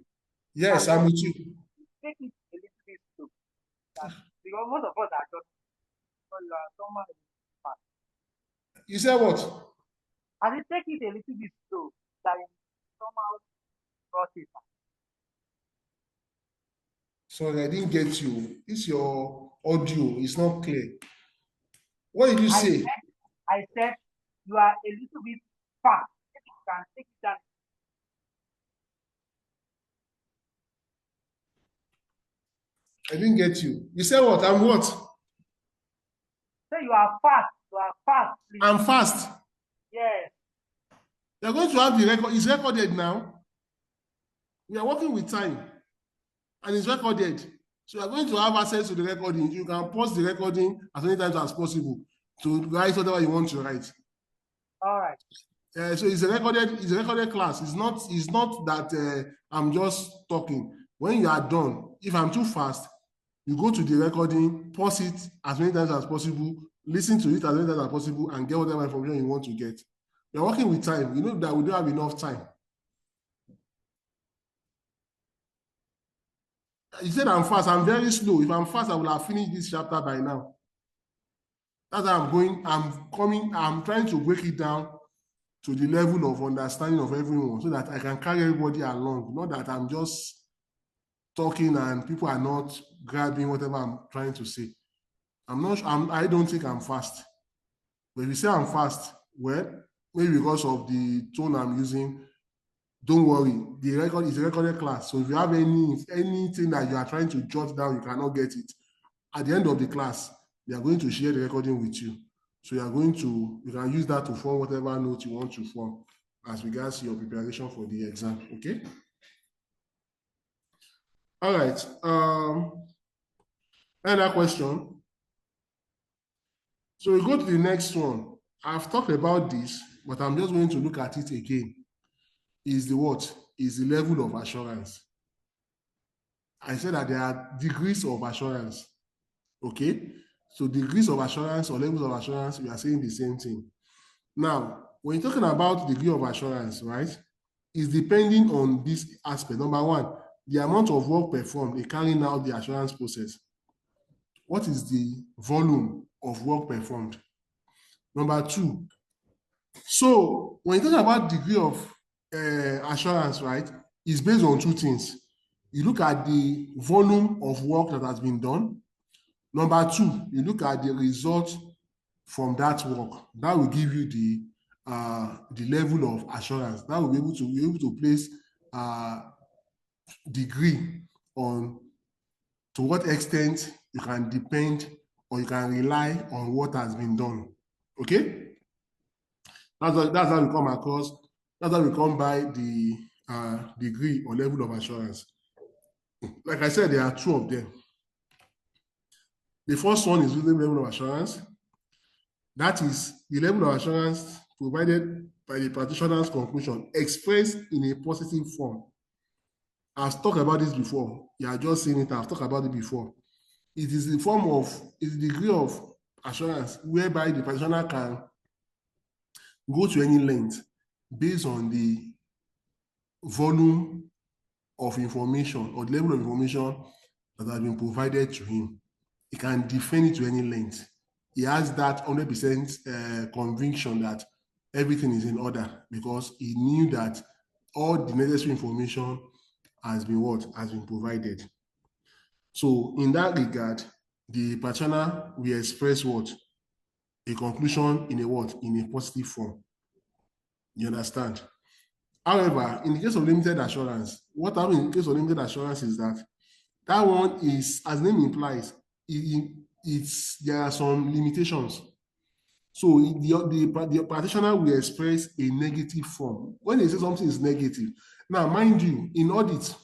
Yes, I'm with you. Take it a little bit slow. Because most of us are just someone. You said what? I will take it a little bit slow. That is somehow process. Sorry, I didn't get you. It's your audio. It's not clear. What did you say? I said you are a little bit fast. If you can take it down. I didn't get you. You said what? I'm what? So you are fast. You are fast. Please. I'm fast. Yes. You're going to have the record. It's recorded now. We are working with time. And it's recorded. So you're going to have access to the recording. You can pause the recording as many times as possible to write whatever you want to write. All right. So it's a recorded class. It's not that I'm just talking. When you are done, if I'm too fast, you go to the recording, pause it as many times as possible, listen to it as many times as possible, and get whatever information you want to get. You're working with time. You know that we don't have enough time. You said I'm fast. I'm very slow. If I'm fast, I will have finished this chapter by now. That's how I'm trying to break it down to the level of understanding of everyone so that I can carry everybody along. Not that I'm just talking and people are not grabbing whatever I'm trying to say. I don't think I'm fast. But if you say I'm fast, well, maybe because of the tone I'm using, don't worry. The record is a recorded class. So if you have anything that you are trying to jot down, you cannot get it. At the end of the class, they are going to share the recording with you. So you can use that to form whatever note you want to form as regards your preparation for the exam. Okay. All right. Another question. So we go to the next one. I've talked about this, but I'm just going to look at it again. Is the what? Is the level of assurance. I said that there are degrees of assurance. Okay. So degrees of assurance or levels of assurance, we are saying the same thing. Now, when you're talking about degree of assurance, right, is depending on this aspect. Number one, the amount of work performed in carrying out the assurance process. What is the volume of work performed? Number two, so when you talk about degree of assurance, right, it's based on two things. You look at the volume of work that has been done. Number two, you look at the result from that work. That will give you the level of assurance. That will be able to place degree on to what extent you can depend or you can rely on what has been done. Okay? That's how we come across, that's how we come by the degree or level of assurance. Like I said, there are two of them. The first one is the level of assurance. That is the level of assurance provided by the practitioner's conclusion expressed in a positive form. I've talked about this before. You are just saying it. I've talked about it before. It is the degree of assurance whereby the practitioner can go to any length based on the volume of information or the level of information that has been provided to him. He can defend it to any length. He has that 100% conviction that everything is in order because he knew that all the necessary information has been provided. So in that regard, the practitioner will express what? A conclusion in a positive form. You understand? However, in the case of limited assurance, what happens in the case of limited assurance is that one is, as the name implies, there are some limitations. So the practitioner will express a negative form. When they say something is negative, now mind you, in audit,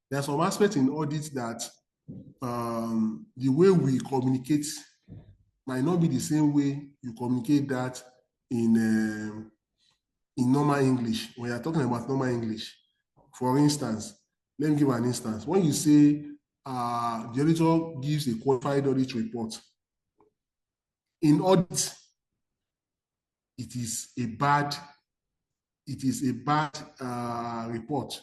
there are some aspects in audit that the way we communicate might not be the same way you communicate that in normal English. When you're talking about normal English, for instance, let me give an instance. When you say the auditor gives a qualified audit report, in audit, it is a bad report,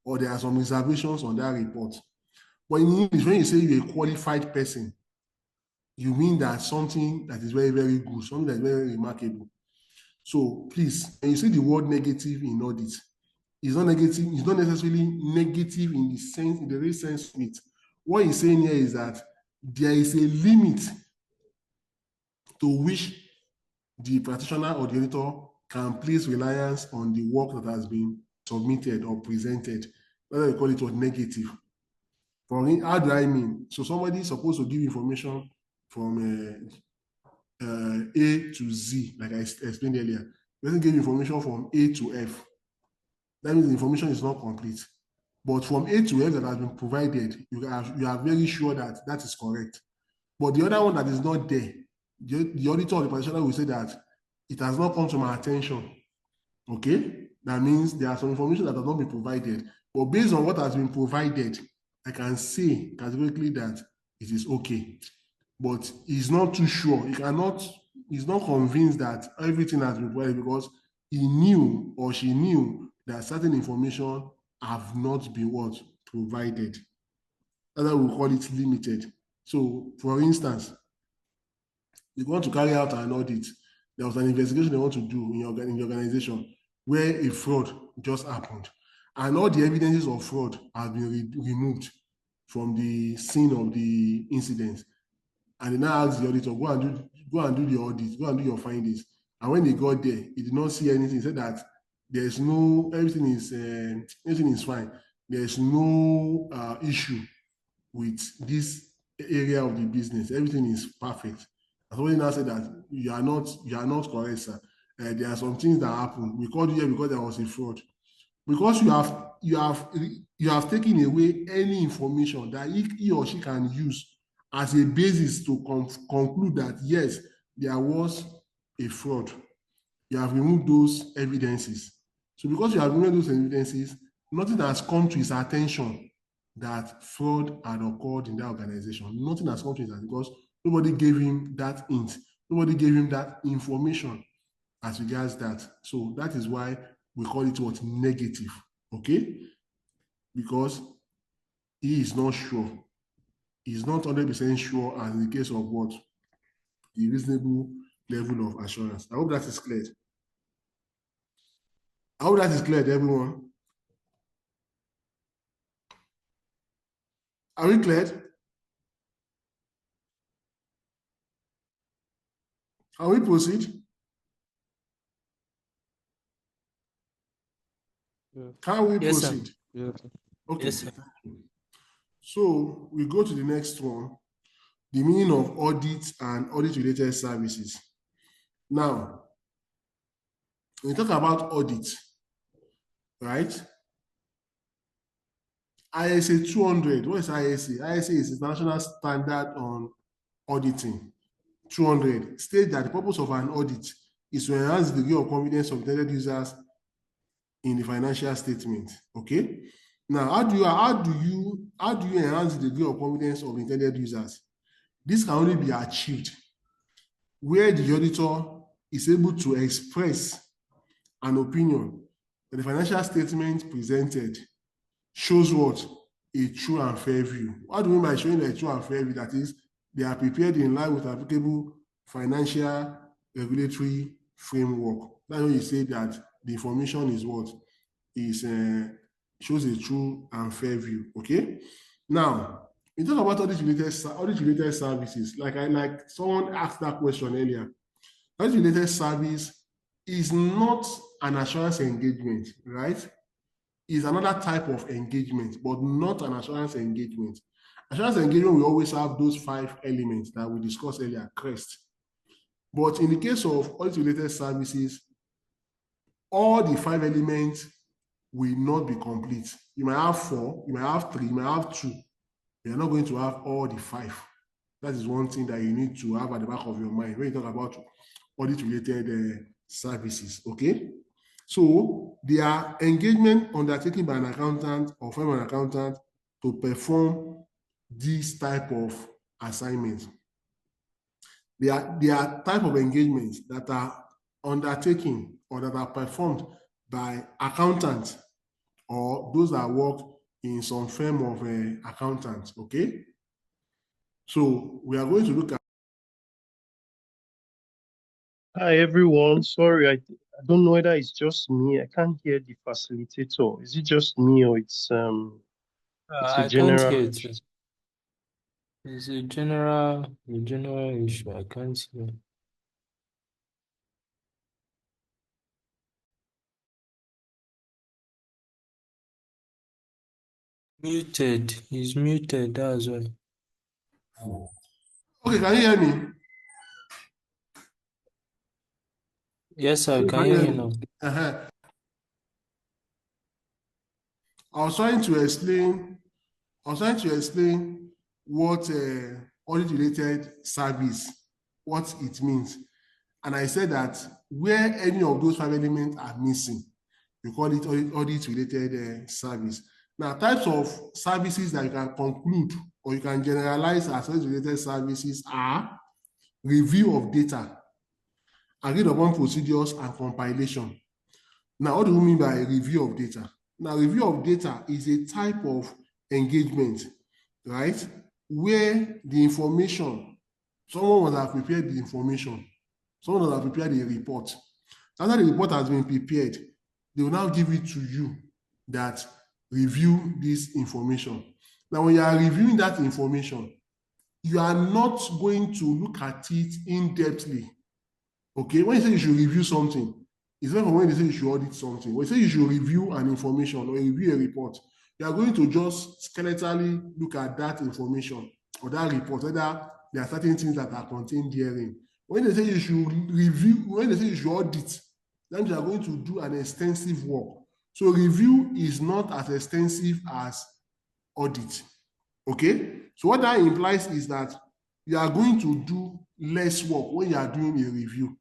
or there are some reservations on that report. But in English, when you say you're a qualified person, you mean that something that is very, very good, something that is very, very remarkable. So please, when you say the word negative in audit, it's not negative, it's not necessarily negative in the real sense of it. What he's saying here is that there is a limit to which the practitioner or the auditor can place reliance on the work that has been submitted or presented, whether you call it what negative. For me, how do I mean? So somebody is supposed to give information from A to Z, like I explained earlier. The person gave information from A to F. That means the information is not complete. But from A to F that has been provided, you are very sure that that is correct. But the other one that is not there, the auditor or the practitioner will say that it has not come to my attention. Okay? That means there are some information that has not been provided. But based on what has been provided, I can say categorically that it is okay. But he's not too sure. He's not convinced that everything has been provided because he knew or she knew that certain information have not been provided. That's why we call it limited. So, for instance, you want to carry out an audit, there was an investigation they want to do in your organization where a fraud just happened. And all the evidences of fraud have been removed from the scene of the incident. And they now asked the auditor, go and do the audit, go and do your findings. And when they got there, he did not see anything. He said that there's no, everything is fine. There's no issue with this area of the business. Everything is perfect. And somebody now said that you are not correct, sir. There are some things that happen. We called you here because there was a fraud. Because you have taken away any information that he or she can use as a basis to conclude that yes, there was a fraud. You have removed those evidences. So because you have removed those evidences, nothing has come to his attention that fraud had occurred in that organization. Nothing has come to his attention because nobody gave him that hint. Nobody gave him that information as regards that. So that is why we call it what? Negative. Okay? Because he is not sure. He's not 100% sure as in the case of what? The reasonable level of assurance. I hope that is clear. I hope that is clear to everyone. Are we clear? Can we proceed? Yeah. Can we Yes, proceed? sir. Yes. Okay. Yes, sir. So we go to the next one, the meaning of audit and audit-related services. Now, when we talk about audit, right? ISA 200, what is ISA? ISA is the National Standard on Auditing. 200 states that the purpose of an audit is to enhance the degree of confidence of intended users in the financial statement. Okay. Now, how do you enhance the degree of confidence of intended users? This can only be achieved where the auditor is able to express an opinion that the financial statement presented shows what? A true and fair view. What do we mean by showing a true and fair view? That is, they are prepared in line with applicable financial regulatory framework. That's when you say that the information is what? Is shows a true and fair view. Okay. Now, we talk about audit-related services. Like someone asked that question earlier. Audit-related service is not an assurance engagement, right? Is another type of engagement, but not an assurance engagement. Assurance engagement, we always have those 5 elements that we discussed earlier, CREST. But in the case of audit-related services, all the 5 elements will not be complete. You might have 4, you might have 3, you might have 2. You're not going to have all the 5. That is one thing that you need to have at the back of your mind when you talk about audit-related services, okay? So they are engagement undertaken by an accountant or from an accountant to perform this type of assignment. They are type of engagements that are undertaken or that are performed by accountants or those that work in some firm of accountants, okay? So we are going to look at. Hi everyone, sorry, I don't know whether it's just me. I can't hear the facilitator. Is it just me or it's a I can't general hear it. issue? It's a general issue. I can't hear. Muted. He's muted. That's why. Okay, can you hear me? Yes, sir. I can hear you now. I was trying to explain what audit-related service, what it means. And I said that where any of those 5 elements are missing, we call it audit-related service. Now, types of services that you can conclude or you can generalize as audit-related services are review of data, agreed upon procedures, and compilation. Now, what do we mean by review of data? Now, review of data is a type of engagement, right, where the information Someone must have prepared the information. Someone must have prepared a report. After the report has been prepared, they will now give it to you that review this information. Now, when you are reviewing that information, you are not going to look at it in-depthly. Okay, when you say you should review something, it's not from when they say you should audit something. When you say you should review an information or review a report, you are going to just skeletally look at that information or that report, whether there are certain things that are contained therein. When they say you should review, when they say you should audit, then you are going to do an extensive work. So review is not as extensive as audit. Okay, so what that implies is that you are going to do less work when you are doing a review.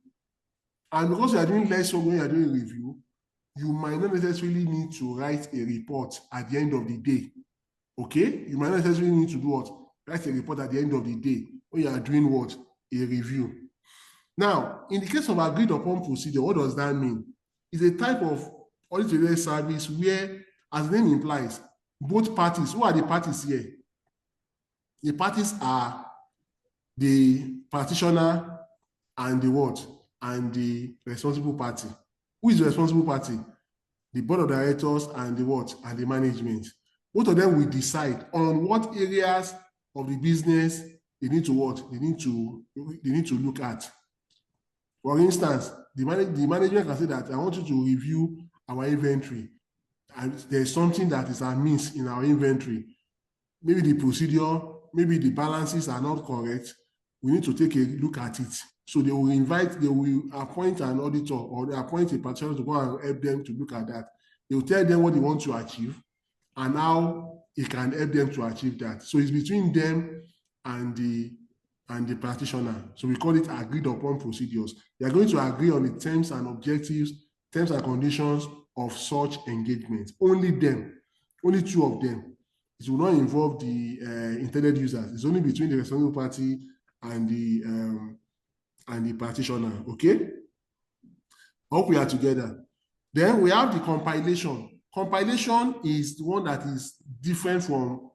And because you are doing less work when you are doing a review, you might not necessarily need to write a report at the end of the day. Okay, you might not necessarily need to do what? Write a report at the end of the day when you are doing what? A review. Now, in the case of agreed upon procedure, what does that mean? It's a type of audit-related service where, as the name implies, both parties, who are the parties here? The parties are the practitioner and the what? And the responsible party. Who is the responsible party? The board of directors and the what? And the management. Both of them will decide on what areas of the business they need to what? They need to look at. For instance, the management can say that I want you to review our inventory, and there's something that is amiss in our inventory. Maybe the procedure, maybe the balances are not correct. We need to take a look at it. So they will appoint an auditor or they appoint a practitioner to go and help them to look at that. They will tell them what they want to achieve and how it can help them to achieve that. So it's between them and the practitioner. So we call it agreed upon procedures. They are going to agree on the terms and objectives, terms and conditions of such engagement. Only them, only two of them. It will not involve the intended users. It's only between the responsible party and the practitioner. Okay, I hope we are together. Then we have the compilation. Compilation is the one that is different from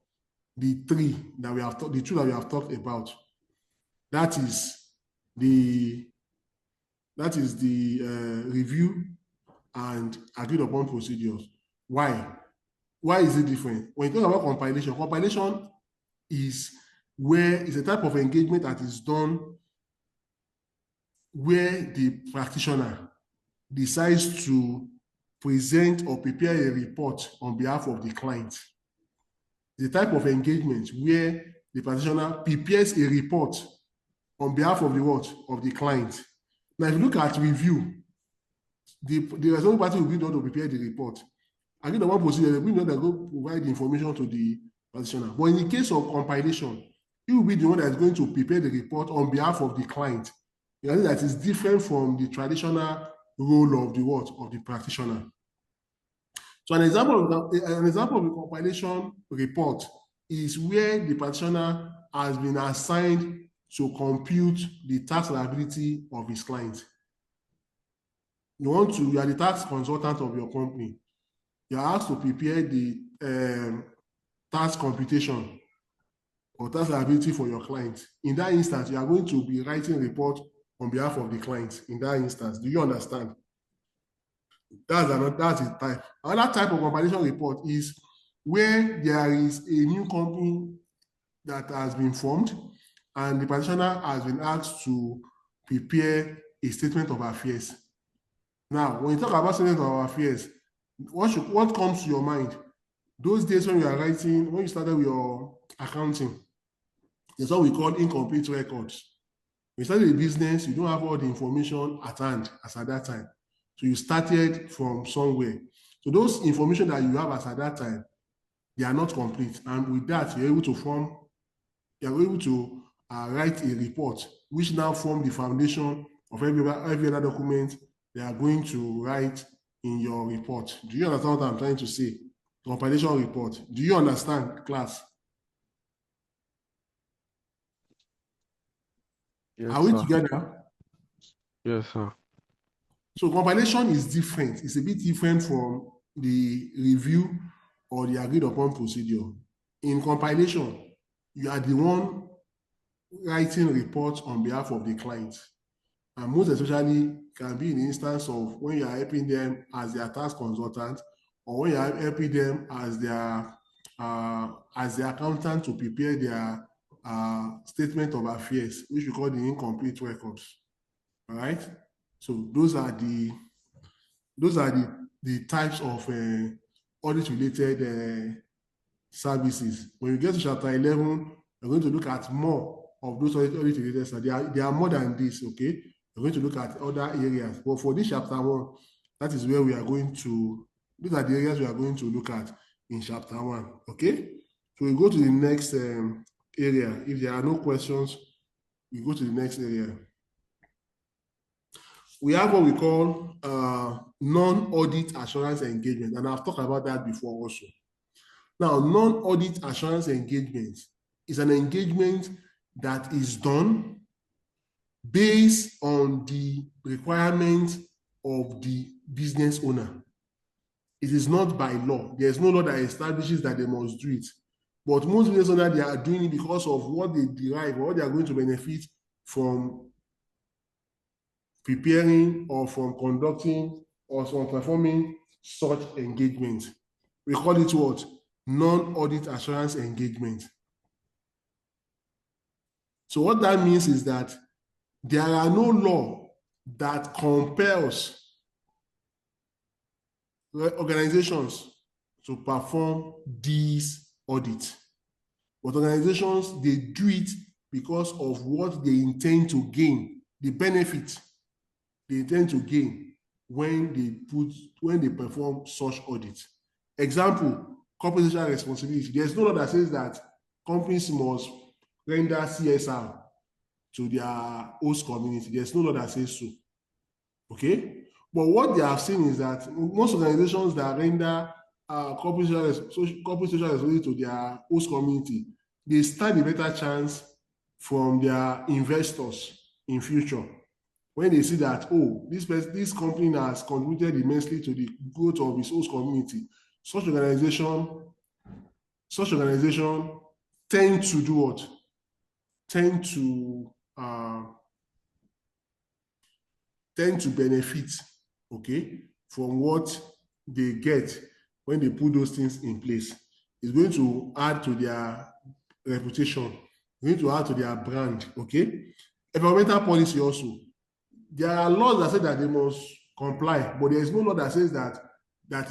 the two that we have talked about. That is the review and agreed upon procedures. Why? Why is it different? When you talk about compilation is where it's a type of engagement that is done where the practitioner decides to present or prepare a report on behalf of the client. The type of engagement where the practitioner prepares a report on behalf of the what? Of the client. Now, if you look at review, the responsible party will be the one to prepare the report. Agreed upon procedure, they will be the one that go provide the information to the practitioner. But in the case of compilation, he will be the one that is going to prepare the report on behalf of the client. You know, that is different from the traditional role of the what? Of the practitioner. So an example of the compilation report is where the practitioner has been assigned to compute the tax liability of his client. You are the tax consultant of your company. You are asked to prepare the tax computation or tax liability for your client. In that instance, you are going to be writing a report on behalf of the client. In that instance, do you understand? That's a type. Another type of compilation report is where there is a new company that has been formed and the practitioner has been asked to prepare a statement of affairs. Now, when you talk about statement of affairs, what comes to your mind? Those days when you started with your accounting, there's what we call incomplete records. When you started a business, you don't have all the information at hand as at that time. So you started from somewhere. So those information that you have as at that time, they are not complete. And with that, you're able to write a report, which now form the foundation of every other document they are going to write in your report. Do you understand what I'm trying to say? Compilation report. Do you understand, class? Yes, are we sir. together? Yes, sir. So compilation is different. It's a bit different from the review or the agreed upon procedure. In compilation, you are the one writing reports on behalf of the client. And most especially can be in the instance of when you are helping them as their tax consultant, or when you are helping them as their accountant to prepare their statement of affairs, which we call the incomplete records. All right. So those are the types of audit related services. When you get to chapter 11, we're going to look at more of those audit related services. There are more than this, okay? We're going to look at other areas. But for this chapter 1, that is where we are going to, these are the areas we are going to look at in chapter 1, okay? So we go to the next area. If there are no questions, we go to the next area. We have what we call non-audit assurance engagement, and I've talked about that before also. Now, non-audit assurance engagement is an engagement that is done based on the requirements of the business owner. It is not by law. There's no law that establishes that they must do it. But most business owners, they are doing it because of what they derive or what they are going to benefit from preparing or from conducting or from performing such engagement. We call it what? Non-audit assurance engagement. So what that means is that there are no law that compels organizations to perform these audits. But organizations, they do it because of what they intend to gain, the benefit they intend to gain when they perform such audits. Example, corporate social responsibility. There's no law that says that companies must render CSR to their host community. There's no law that says so. Okay? But what they have seen is that most organizations that render corporate social responsibility to their host community, they stand a better chance from their investors in future when they see that, oh, this company has contributed immensely to the growth of its host community. Such organization tend to do what? Tend to benefit, okay, from what they get when they put those things in place. It's going to add to their reputation, going to add to their brand, okay? Environmental policy also. There are laws that say that they must comply, but there is no law that says that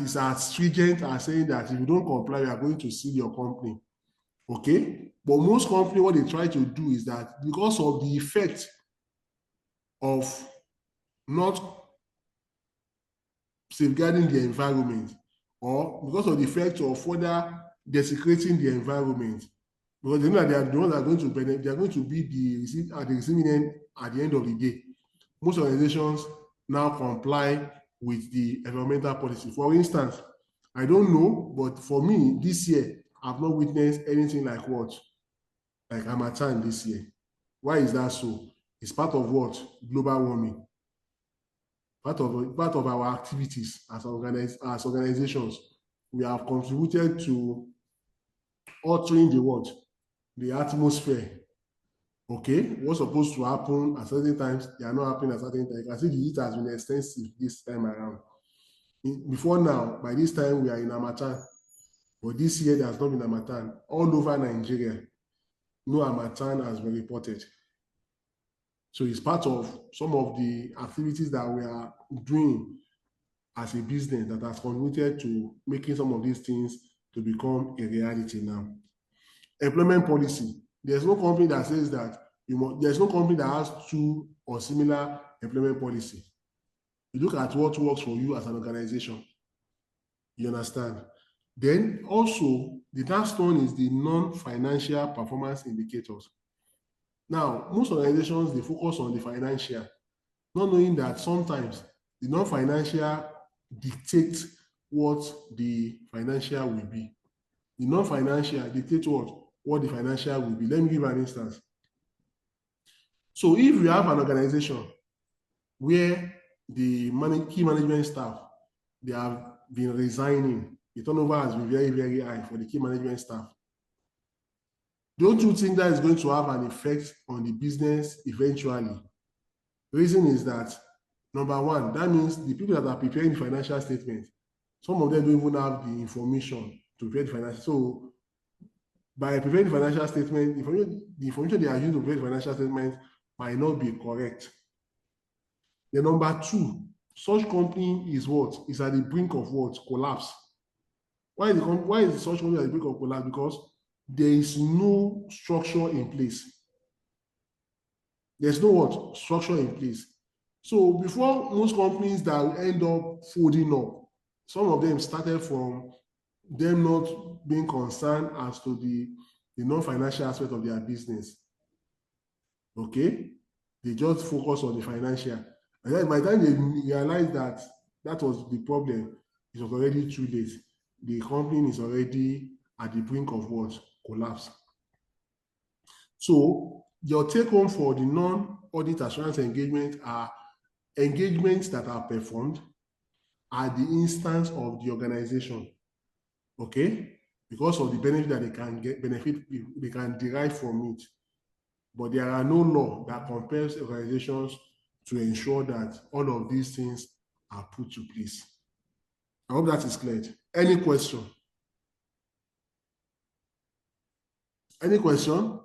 is as stringent as saying that if you don't comply, you are going to sue your company, okay? But most companies, what they try to do is that because of the effect of not safeguarding the environment, or because of the effect of further desecrating the environment, because they know that they are the ones that are going to benefit, they are going to be the receiving end at the end of the day. Most organizations now comply with the environmental policy. For instance, I don't know, but for me, this year, I've not witnessed anything like what? Like Harmattan this year. Why is that so? It's part of what? Global warming. Part of our activities as organizations. We have contributed to altering the what? The atmosphere. Okay, what's supposed to happen at certain times, they are not happening at certain times. I see the heat has been extensive this time around. Before now, by this time, we are in Harmattan. But this year, there has not been Harmattan. All over Nigeria, no Harmattan has been reported. So it's part of some of the activities that we are doing as a business that has contributed to making some of these things to become a reality now. Employment policy. There's no company that says that there's no company that has two or similar employment policy. You look at what works for you as an organization. You understand? Then also, the last one is the non-financial performance indicators. Now, most organizations, they focus on the financial, not knowing that sometimes the non-financial dictates what the financial will be. The non-financial dictates what the financial will be. Let me give an instance. So if you have an organization where the key management staff, they have been resigning, the turnover has been very, very high for the key management staff. Don't you think that is going to have an effect on the business eventually? The reason is that, number one, that means the people that are preparing the financial statement, some of them don't even have the information to prepare the financial. So by preparing the financial statement, the information they are using to prepare the financial statement might not be correct. The number two, such company is what? Is at the brink of what? Collapse. Why is such company at the brink of collapse? Because there is no structure in place. There's no what? Structure in place. So before most companies that will end up folding up, some of them started from them not being concerned as to the non-financial aspect of their business. Okay? They just focus on the financial. And then by the time they realize that that was the problem, it was already too late. The company is already at the brink of what? Collapse. So your take home for the non-audit assurance engagement are engagements that are performed at the instance of the organization. Okay? Because of the benefit that they can derive from it. But there are no law that compels organizations to ensure that all of these things are put to place. I hope that is clear. Any question? Any question?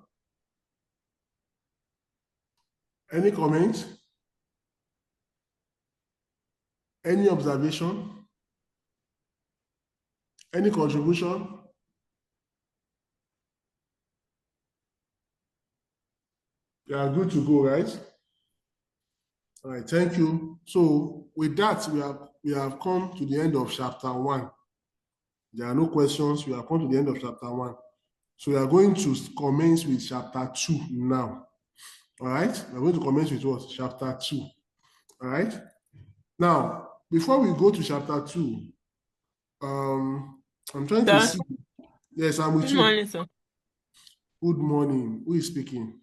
Any comment? Any observation? Any contribution? You are good to go, right? All right, thank you. So with that, we have come to the end of chapter 1. There are no questions. We have come to the end of chapter 1. So we are going to commence with chapter 2 now. All right, we're going to commence with what? Chapter 2. All right. Now, before we go to chapter 2, I'm trying to see. Yes, I'm with you. Good morning, sir. Good morning. Who is speaking?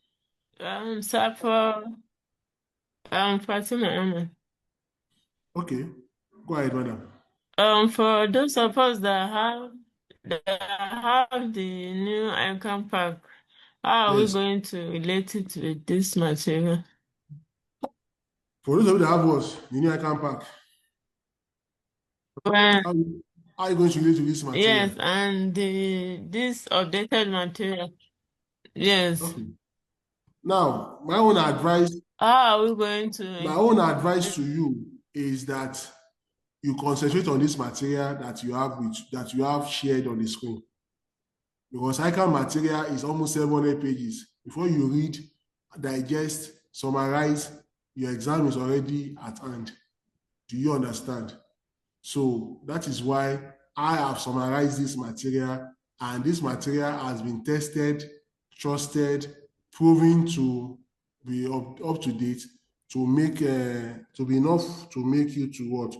Sir, for Fatima. Okay, go ahead, madam. For those of us that have the new ICAN pack, how are we going to relate it with this material? For those of you that have what? The new ICAN pack. How are you going to relate to this material? Yes, and this updated material. Yes. Okay. Now, my own advice. How are we going to? My own advice to you is that you concentrate on this material that you have shared on the screen. Because ICAN material is almost 700 pages. Before you read, digest, summarize, your exam is already at hand. Do you understand? So that is why I have summarized this material, and this material has been tested, trusted, proven to be up to date, to be enough to make you to what?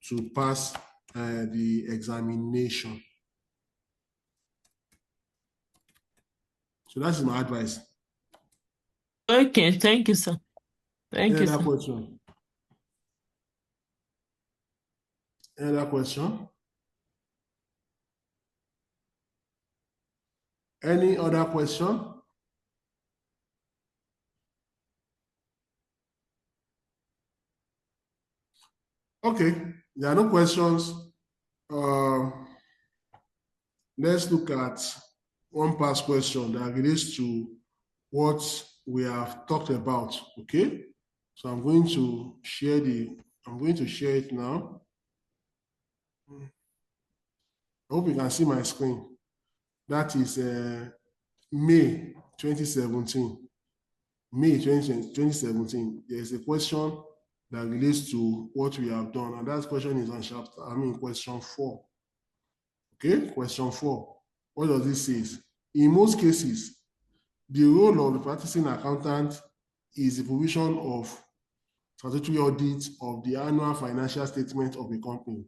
To pass the examination. So that's my advice. Okay, thank you, sir. Thank you, Any sir. other question? Any other question? Any other question? Okay, there are no questions. Let's look at one past question that relates to what we have talked about. Okay, so I'm going to share it now. I hope you can see my screen. That is May 2017. May 2017. There's a question that relates to what we have done, and that question is on question 4. Okay, question 4. What does this say? In most cases, the role of the practicing accountant is the provision of statutory audit of the annual financial statement of a company.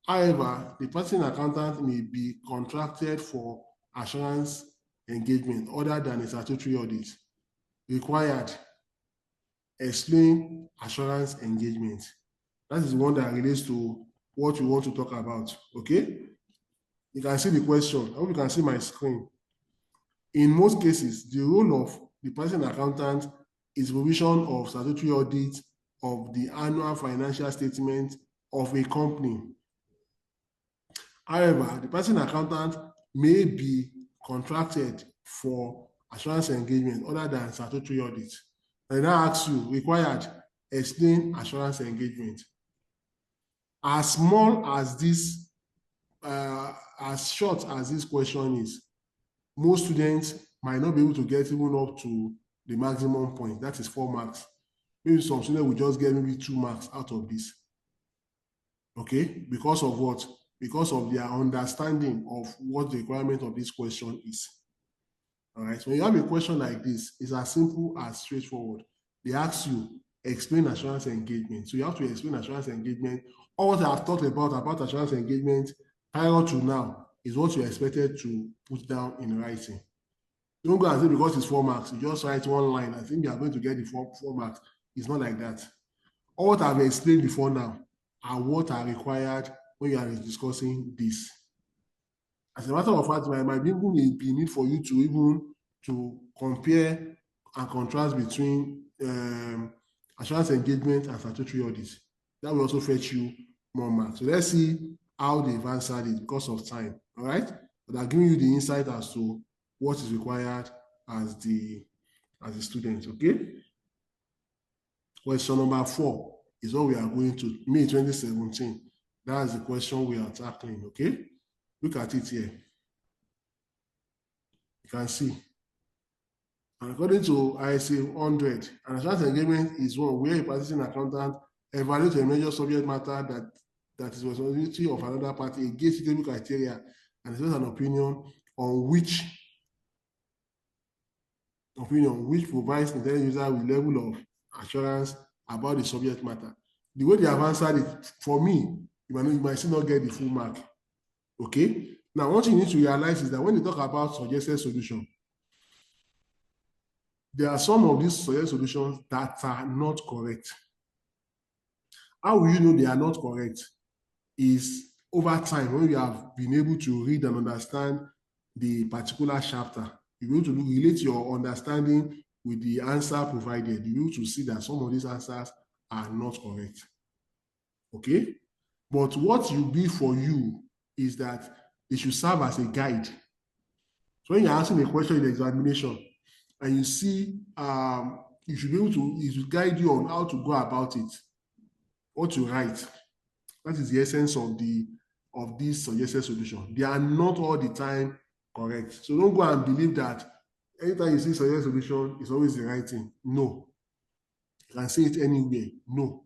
However, the practicing accountant may be contracted for assurance engagement other than a statutory audit. Required, explain assurance engagement. That is the one that relates to what we want to talk about. Okay? You can see the question. I hope you can see my screen. In most cases, the role of the practicing accountant is provision of statutory audit of the annual financial statement of a company. However, the practicing accountant may be contracted for assurance engagement other than statutory audit. And I ask you, required, explain assurance engagement. As small as this, as short as this question is, most students might not be able to get even up to the maximum point. That is 4 marks. Maybe some students will just get maybe 2 marks out of this. Okay, because of what? Because of their understanding of what the requirement of this question is. All right, so when you have a question like this, it's as simple as straightforward. They ask you, explain assurance engagement. So you have to explain assurance engagement. All what I've talked about assurance engagement prior to now is what you're expected to put down in writing. Don't go and say because it's 4 marks, you just write one line. I think you are going to get the 4 marks. It's not like that. All what I've explained before now are what are required when you are discussing this. As a matter of fact, there might even be need for you to even to compare and contrast between assurance engagement and statutory audit. That will also fetch you more marks. So let's see how they've answered it because of time. All right, but I'm giving you the insight as to what is required as the student. Okay. Question number 4 is what we are going to May 2017. That's the question we are tackling. Okay. Look at it here. You can see. And according to ICAN 100, an assurance engagement is one where a practicing accountant evaluates a major subject matter that is responsibility of another party against suitable criteria and expresses an opinion on which provides the intelligent user with level of assurance about the subject matter. The way they have answered it, for me, you might still not get the full mark. Okay. Now, what you need to realize is that when you talk about suggested solution, there are some of these suggested solutions that are not correct. How will you know they are not correct? Is over time, when you have been able to read and understand the particular chapter, you'll be able to relate your understanding with the answer provided. You'll be able to see that some of these answers are not correct. Okay? But what will be for you is that it should serve as a guide. So when you're asking a question in the examination and you see, you should be able to, it will guide you on how to go about it, what to write. That is the essence of this suggested solution. They are not all the time correct. So don't go and believe that anytime you see suggested solution, it's always the right thing. No. You can say it anywhere. No.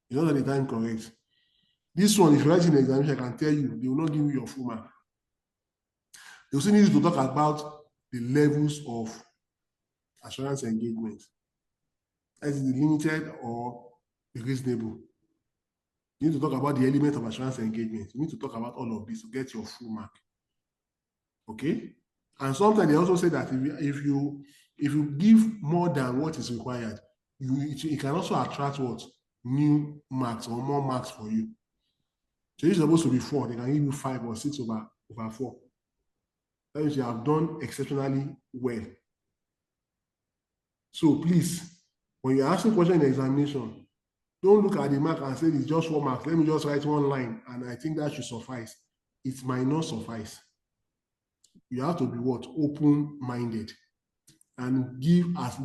It's not all the time correct. This one, if you write in the examination, I can tell you, they will not give you your full mark. They also need you to talk about the levels of assurance engagement. Is it limited or reasonable? You need to talk about the element of assurance engagement. You need to talk about all of this to get your full mark. Okay? And sometimes they also say that if you give more than what is required, it can also attract what? New marks or more marks for you. So it's supposed to be 4, they can give you 5 or 6 over 4. That means you have done exceptionally well. So please, when you're asking questions in the examination, don't look at the mark and say it's just 4 marks. Let me just write one line and I think that should suffice. It might not suffice. You have to be what? Open-minded and give as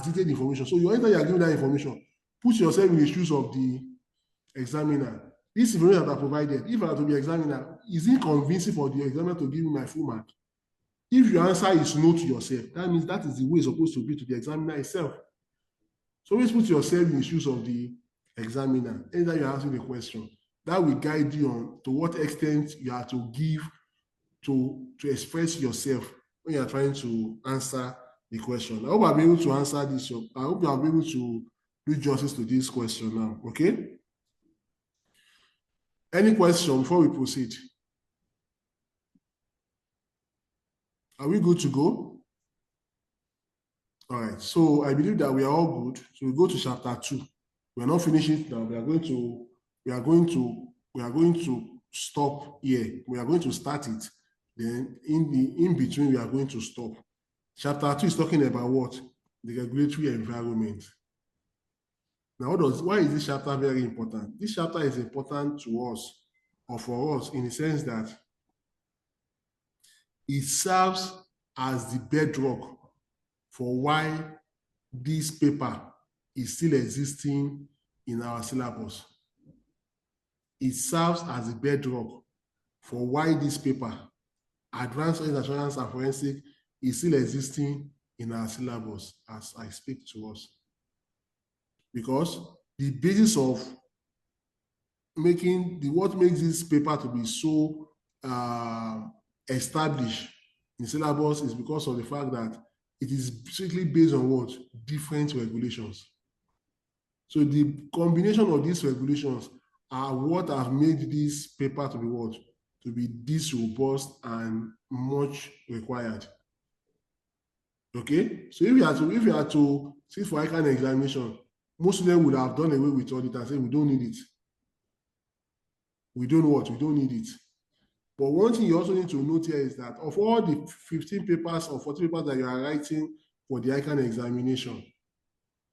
detailed information. So anytime you are giving that information, put yourself in the shoes of the examiner. This information that are provided, if I have to be examiner, is it convincing for the examiner to give me my full mark? If your answer is no to yourself, that means that is the way it's supposed to be to the examiner itself. So always put yourself in the shoes of the examiner. Anytime you're asking a question, that will guide you on to what extent you have to give to express yourself when you're trying to answer the question. I hope I'll be able to answer this. I hope I'll be able to do justice to this question now. Okay? Any question before we proceed? Are we good to go? All right. So I believe that we are all good. So we go to chapter 2. We are not finishing now. We are going to stop here. We are going to start it. Then in between, we are going to stop. Chapter 2 is talking about what? The regulatory environment. Now, why is this chapter very important? This chapter is important to us, or for us, in the sense that it serves as the bedrock for why this paper is still existing in our syllabus. It serves as the bedrock for why this paper, Advanced Audit Assurance and Forensic, is still existing in our syllabus as I speak to us. Because the basis of what makes this paper to be so established in syllabus is because of the fact that it is strictly based on what? Different regulations. So the combination of these regulations are what have made this paper to be what? To be this robust and much required. Okay, so if you are to sit for ICAN examination, most of them would have done away with audit and say we don't need it. We don't need it. But one thing you also need to note here is that of all the 15 papers or 40 papers that you are writing for the ICAN examination,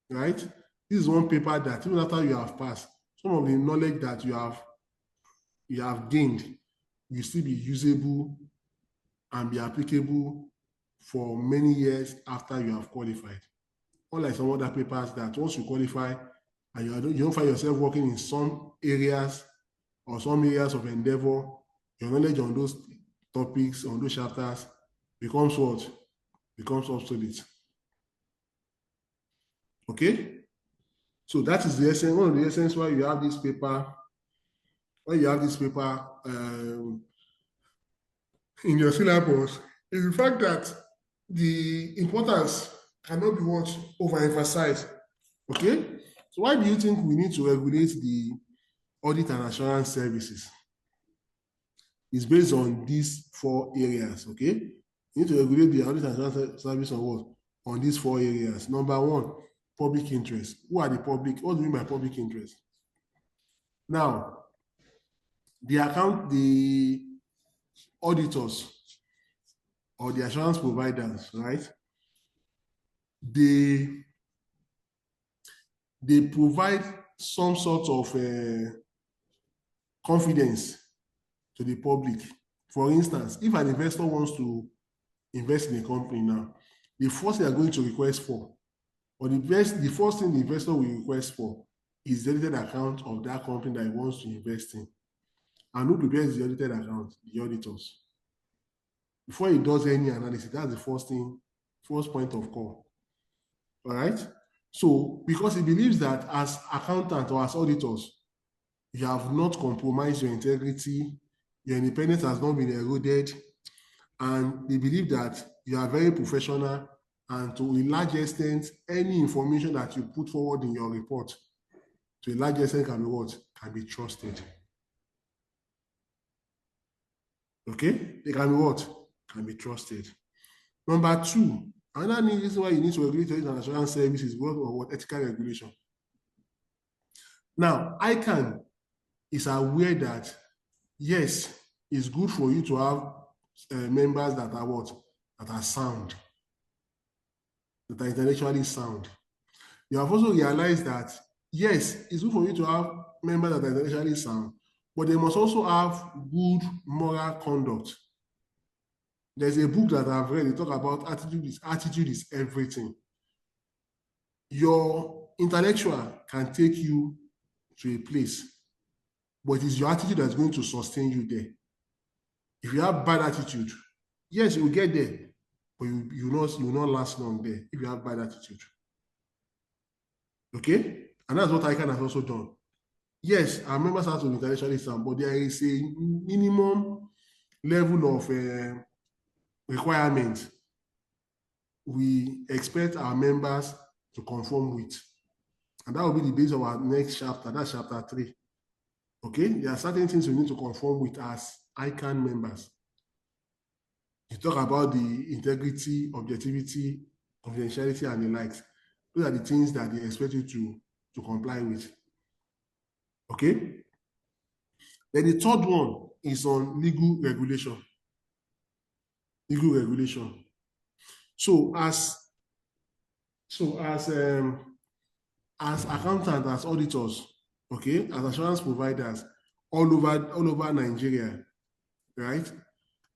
right? This is one paper that even after you have passed, some of the knowledge that you have gained will still be usable and be applicable for many years after you have qualified. Unlike some other papers that once you qualify and you don't find yourself working in some areas or some areas of endeavor, your knowledge on those topics, on those chapters becomes what? Becomes obsolete. Okay? So that is the essence, one of the essence why you have this paper, in your syllabus is the fact that the importance cannot be what? Overemphasized. Okay? So why do you think we need to regulate the audit and assurance services? It's based on these 4 areas, okay? You need to regulate the audit and assurance service on what? On these 4 areas. Number 1, public interest. Who are the public? What do you mean by public interest? Now, the auditors or the assurance providers, right? They provide some sort of confidence to the public. For instance, if an investor wants to invest in a company now, the first thing they are going to request for, or the first thing the investor will request for is the audited account of that company that he wants to invest in. And who prepares the audited account? The auditors. Before he does any analysis, that's the first point of call. All right? So, because he believes that as accountant or as auditors, you have not compromised your integrity, your independence has not been eroded, and they believe that you are very professional, and to a large extent, any information that you put forward in your report, to a large extent, can be what? Can be trusted. Okay? They can be what? Can be trusted. Number 2, another reason why you need to regulate your assurance services is what ethical regulation. Now, ICAN is aware that, yes, it's good for you to have members that are what? That are sound, that are intellectually sound. You have also realized that, yes, it's good for you to have members that are intellectually sound, but they must also have good moral conduct. There's a book that I've read, they talk about attitude is everything. Your intellectual can take you to a place, but it's your attitude that's going to sustain you there. If you have bad attitude, yes, you will get there, but you will not last long there if you have bad attitude. Okay? And that's what ICAN has also done. Yes, our members have to be intellectually sound, but there is a minimum level of requirement we expect our members to conform with. And that will be the base of our next chapter, that's chapter 3. Okay? There are certain things we need to conform with as ICAN members. You talk about the integrity, objectivity, confidentiality, and the likes. Those are the things that they expect you to comply with. Okay? Then the third one is on legal regulation. Legal regulation. So as accountants, as auditors, okay, as assurance providers all over Nigeria, right?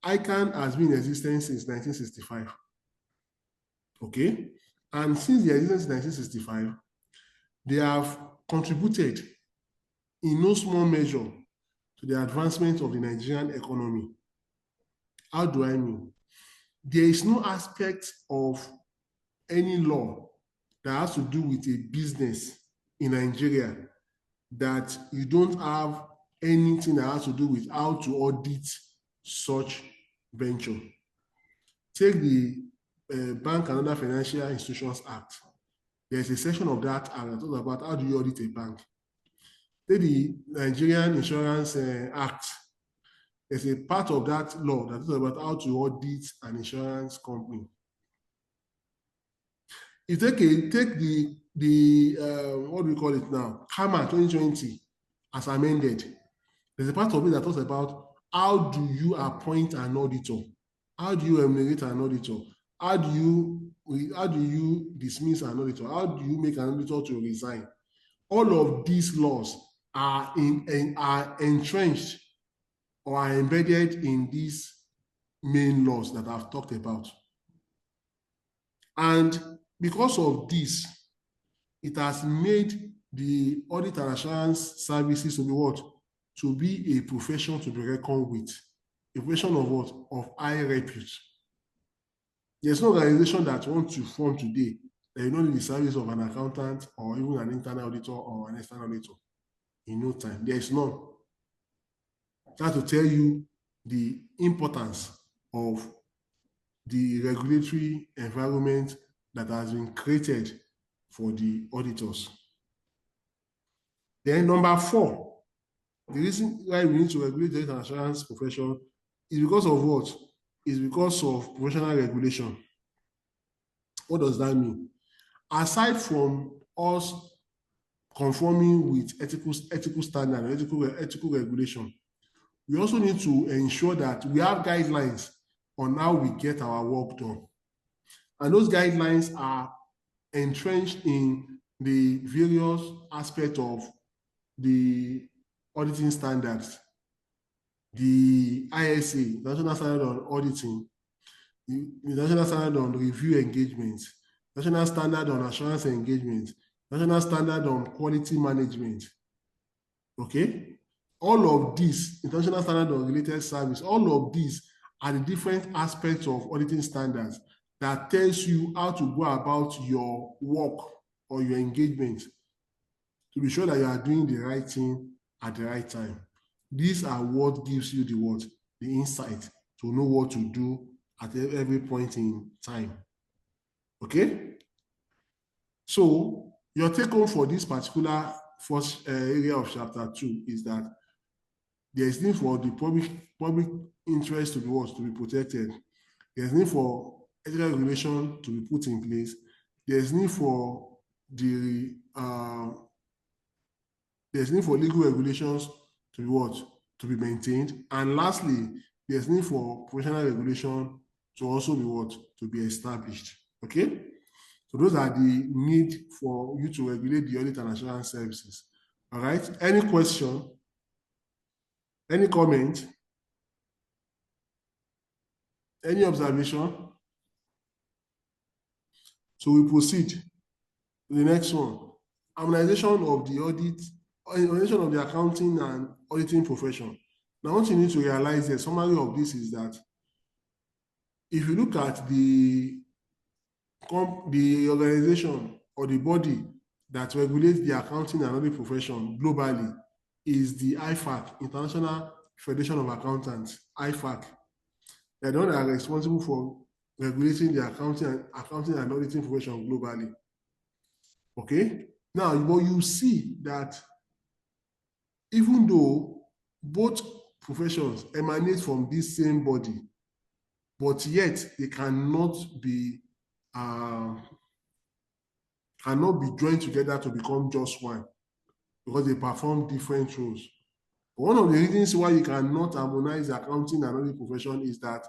ICAN has been in existence since 1965. Okay, and since their existence in 1965, they have contributed in no small measure to the advancement of the Nigerian economy. How do I mean? There is no aspect of any law that has to do with a business in Nigeria that you don't have anything that has to do with how to audit such venture. Take the Bank and Other Financial Institutions Act. There's a section of that act that talks about how do you audit a bank. Take the Nigerian Insurance Act. There's a part of that law that talks about how to audit an insurance company. You take the what do we call it now? CAMA 2020 as amended. There's a part of it that talks about how do you appoint an auditor? How do you enumerate an auditor? How do you dismiss an auditor? How do you make an auditor to resign? All of these laws are entrenched or are embedded in these main laws that I've talked about. And because of this, it has made the audit and assurance services to be what? To be a profession to be reckoned with. A profession of what? Of high repute. There's no organization that wants to form today that you don't need the service of an accountant or even an internal auditor or an external auditor in no time. There's none. That's to tell you the importance of the regulatory environment that has been created for the auditors. Then number 4, the reason why we need to regulate the audit and assurance profession is because of what? Is because of professional regulation. What does that mean? Aside from us conforming with ethical standard, ethical regulation, we also need to ensure that we have guidelines on how we get our work done. And those guidelines are entrenched in the various aspects of the auditing standards, the ISA, National Standard on Auditing, the National Standard on Review Engagements, National Standard on Assurance Engagement, National Standard on Quality Management. Okay? All of these, International Standard on Related Service, all of these are the different aspects of auditing standards that tells you how to go about your work or your engagement to be sure that you are doing the right thing at the right time. These are what gives you the insight to know what to do at every point in time. Okay? So your take home for this particular first area of chapter 2 is that there is need for the public interest to be protected. There is need for ethical regulation to be put in place. There is need for the there's need for legal regulations to be maintained. And lastly, there's need for professional regulation to also be to be established. Okay? So those are the need for you to regulate the audit and assurance services. All right? Any question? Any comment? Any observation? So we proceed to the next one. Harmonization of the audit, harmonization of the accounting and auditing profession. Now, what you need to realize, the summary of this is that if you look at the organization or the body that regulates the accounting and audit profession globally is the IFAC, International Federation of Accountants, IFAC. They're the ones that are responsible for regulating the accounting and auditing profession globally. Okay? Now, but you see that even though both professions emanate from this same body, but yet they cannot be joined together to become just one because they perform different roles. One of the reasons why you cannot harmonize the accounting and audit profession is that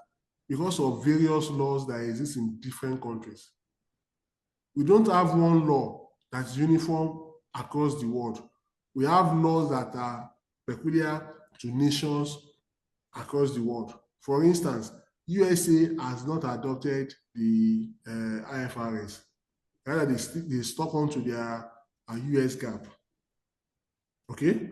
because of various laws that exist in different countries. We don't have one law that's uniform across the world. We have laws that are peculiar to nations across the world. For instance, USA has not adopted the IFRS. Rather, they stuck onto their US GAAP. Okay?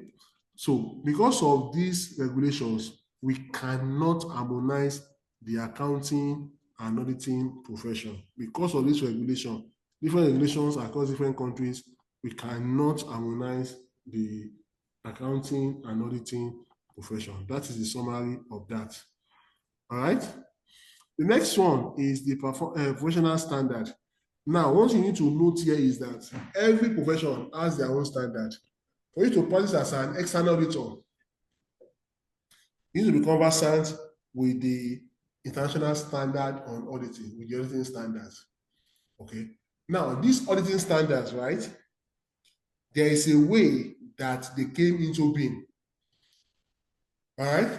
So, because of these regulations, we cannot harmonize the accounting and auditing profession. Because of this regulation, different regulations across different countries, we cannot harmonize the accounting and auditing profession. That is the summary of that. All right. The next one is the professional standard. Now, what you need to note here is that every profession has their own standard. For you to practice as an external auditor, you need to be conversant with the international standard on auditing, with the auditing standards. Okay. Now, these auditing standards, right? There is a way that they came into being. All right.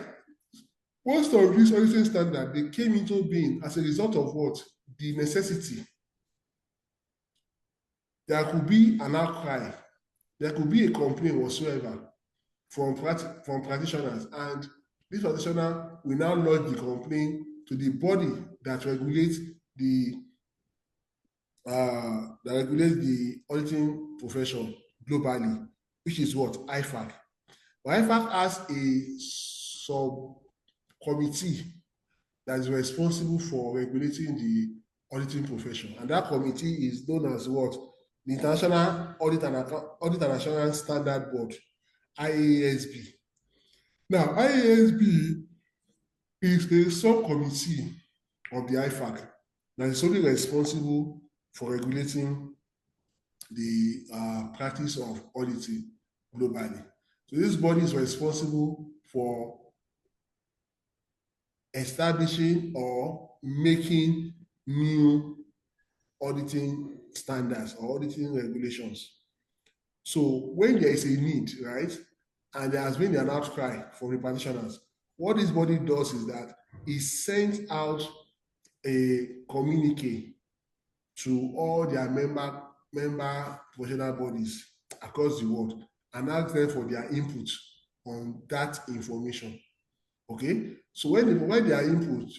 Most of these auditing standards, they came into being as a result of what? The necessity. There could be an outcry. There could be a complaint whatsoever from practitioners, and this practitioner will now lodge the complaint to the body that regulates the auditing profession globally, which is what? IFAC. But IFAC has a subcommittee that is responsible for regulating the auditing profession, and that committee is known as what? The International Audit and Assurance Standard Board, IASB. Now, IASB is a subcommittee of the IFAC that is solely responsible for regulating the practice of auditing globally. So this body is responsible for establishing or making new auditing standards or auditing regulations. So when there is a need, right, and there has been an outcry from the practitioners, what this body does is that it sends out a communique to all their member professional bodies across the world and ask them for their input on that information. Okay, so when they provide their input,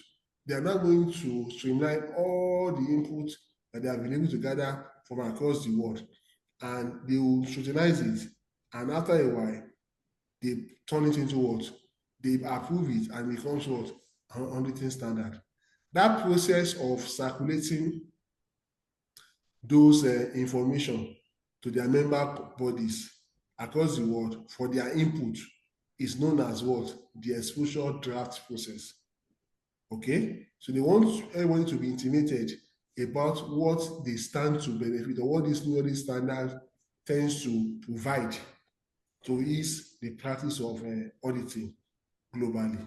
they are now going to streamline all the input that they have been able to gather from across the world, and they will scrutinize it, and after a while, they turn it into what? They approve it and becomes what? An auditing standard. That process of circulating those information to their member bodies across the world for their input is known as what? The exposure draft process. Okay, so they want everyone to be intimated about what they stand to benefit or what this new audit standard tends to provide to ease the practice of auditing globally.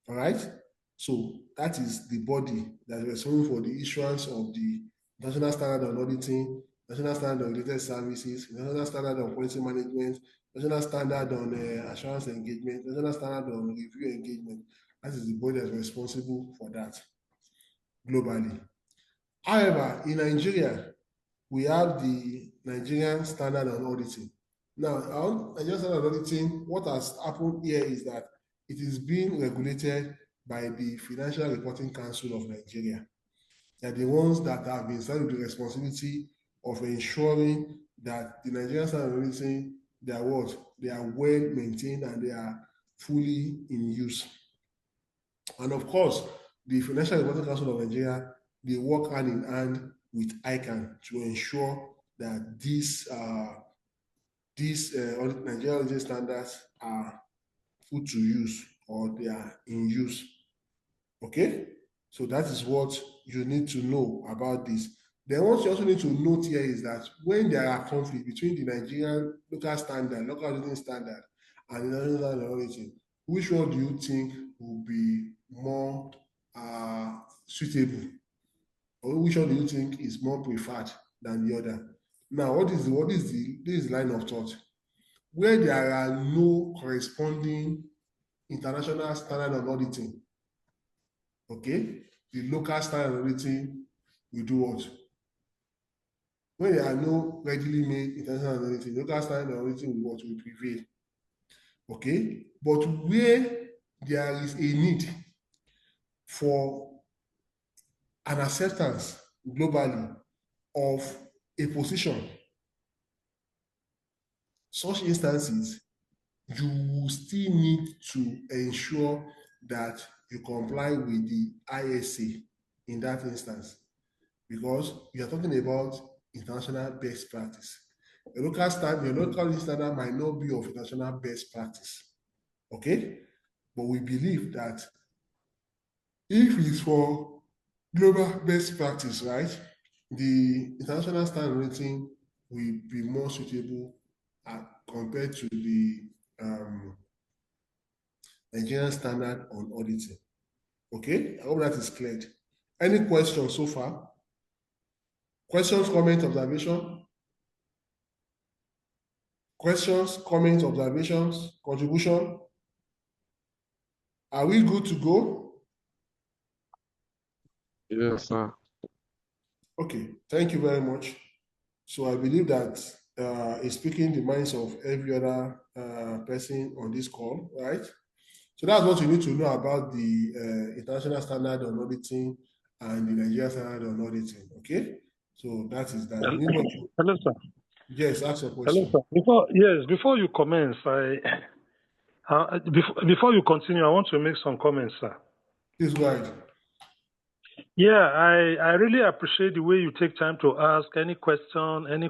All right, so that is the body that is responsible for the issuance of the National Standard on Auditing, National Standard on Related Services, National Standard on Policy Management, National Standard on Assurance Engagement, National Standard on Review Engagement. That is the body that is responsible for that globally. However, in Nigeria, we have the Nigerian Standard on Auditing. Now, our Nigerian Standard on Auditing, what has happened here is that it is being regulated by the Financial Reporting Council of Nigeria. They are the ones that have been started with the responsibility of ensuring that the Nigerian Standard on Auditing, they are what? They are well maintained and they are fully in use. And of course, the Financial Reporting Council of Nigeria, they work hand in hand with ICAN to ensure that these Nigerian auditing standards are put to use or they are in use. Okay, so that is what you need to know about this. Then what you also need to note here is that when there are conflicts between the Nigerian local standard, local auditing standard, and the national standard auditing, which one do you think will be more suitable, or which one do you think is more preferred than the other? Now, this is the line of thought. Where there are no corresponding international standard on auditing, Okay, the local style auditing will do what? When there are no readily made international auditing, local style auditing will what? Will prevail. Okay, but where there is a need for an acceptance globally of a position, such instances, you will still need to ensure that you comply with the ISA in that instance, because you are talking about international best practice. Your local standard might not be of international best practice, okay? But we believe that if it's for global best practice, right, the international standard rating will be more suitable compared to the Nigerian standard on auditing. Okay, I hope that is clear. Any questions so far? Questions, comments, observation? Questions, comments, observations, contribution? Are we good to go? Yes, sir. Okay, thank you very much. So I believe that it's speaking the minds of every other person on this call, right? So that's what you need to know about the international standard on auditing and the Nigerian standard on auditing, okay? So that is that. Hello, sir. Yes, ask your question. Hello, sir. Before you commence, before you continue, I want to make some comments, sir. Please go ahead. Yeah, I really appreciate the way you take time to ask any question, and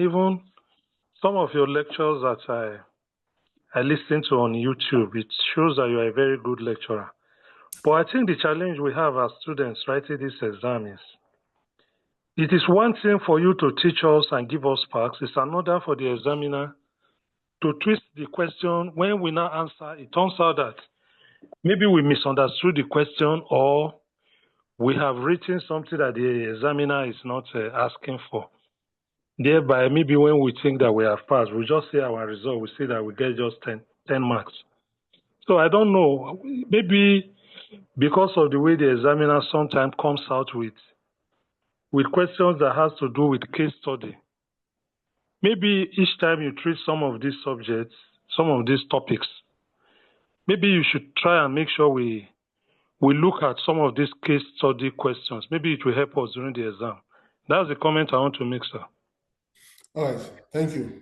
even some of your lectures that I listen to on YouTube. It shows that you are a very good lecturer. But I think the challenge we have as students writing this exam is, it is one thing for you to teach us and give us marks. It's another for the examiner to twist the question. When we now answer, it turns out that maybe we misunderstood the question, or we have written something that the examiner is not asking for. Thereby, maybe when we think that we have passed, we just see our result, we see that we get just 10 marks. So I don't know, maybe because of the way the examiner sometimes comes out with questions that has to do with case study. Maybe each time you treat some of these subjects, some of these topics, maybe you should try and make sure we look at some of these case study questions. Maybe it will help us during the exam. That's the comment I want to make, sir. All right, thank you.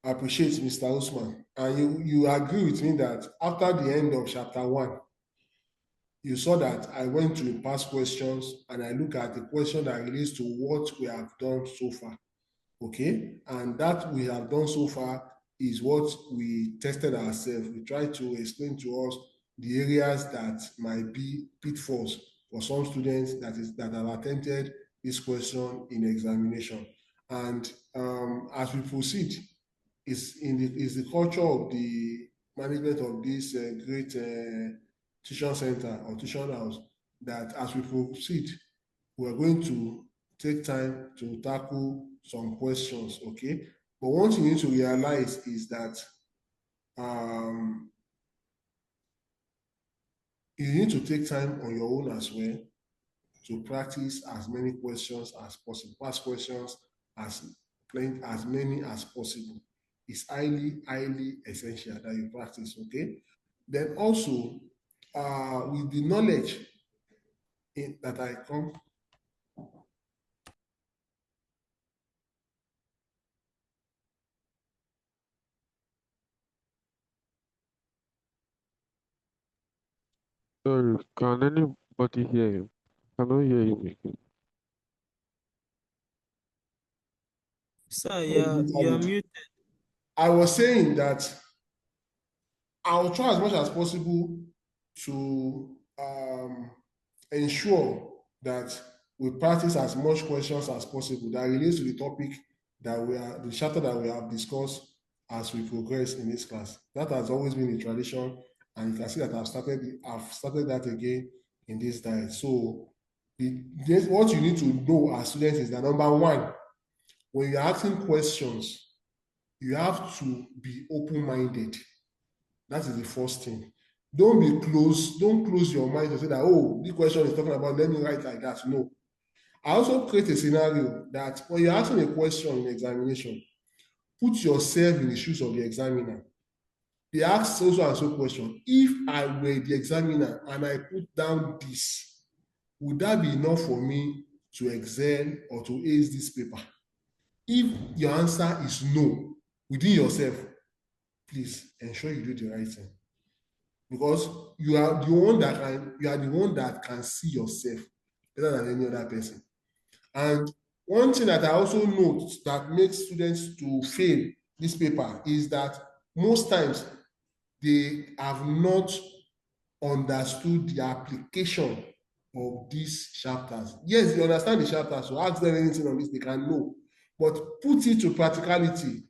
I appreciate Mr. Usman. And you agree with me that after the end of chapter 1, you saw that I went to past questions and I look at the question that relates to what we have done so far. Okay, and that we have done so far is what we tested ourselves. We tried to explain to us the areas that might be pitfalls for some students that have attempted this question in examination. And as we proceed, is the culture of the management of this great tuition center or tuition house that as we proceed, we are going to take time to tackle some questions, okay? But one thing you need to realize is that you need to take time on your own as well to practice as many questions as possible. Ask questions as many as possible. It's highly essential that you practice, okay? Then also, with the knowledge that I come. Sorry, can anybody hear him? Cannot hear him again. Sir, you're muted. I was saying that I'll try as much as possible to ensure that we practice as much questions as possible that relates to the topic that the chapter that we have discussed as we progress in this class. That has always been a tradition, and you can see that I've started that again in this diet. So what you need to know as students is that number one, when you're asking questions, you have to be open-minded. That is the first thing. Don't close your mind to say that, oh, this question is talking about, let me write like that. No. I also create a scenario that when you're asking a question in examination, put yourself in the shoes of the examiner. They ask so and so question. If I were the examiner and I put down this, would that be enough for me to excel or to ace this paper? If your answer is no within yourself, please ensure you do the right thing, because you are the one that can see yourself better than any other person. And one thing that I also note that makes students to fail this paper is that most times they have not understood the application of these chapters. Yes, they understand the chapters, so ask them anything on this, they can know. But put it to practicality,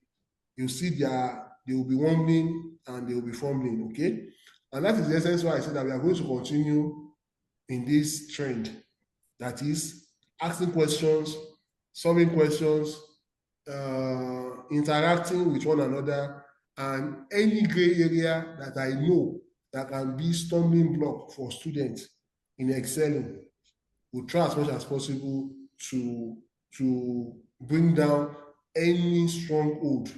you see they will be wumbling and they will be fumbling, okay? And that is the essence why I said that we are going to continue in this trend. That is asking questions, solving questions, interacting with one another, and any gray area that I know that can be stumbling block for students in excelling. We'll try as much as possible to bring down any stronghold,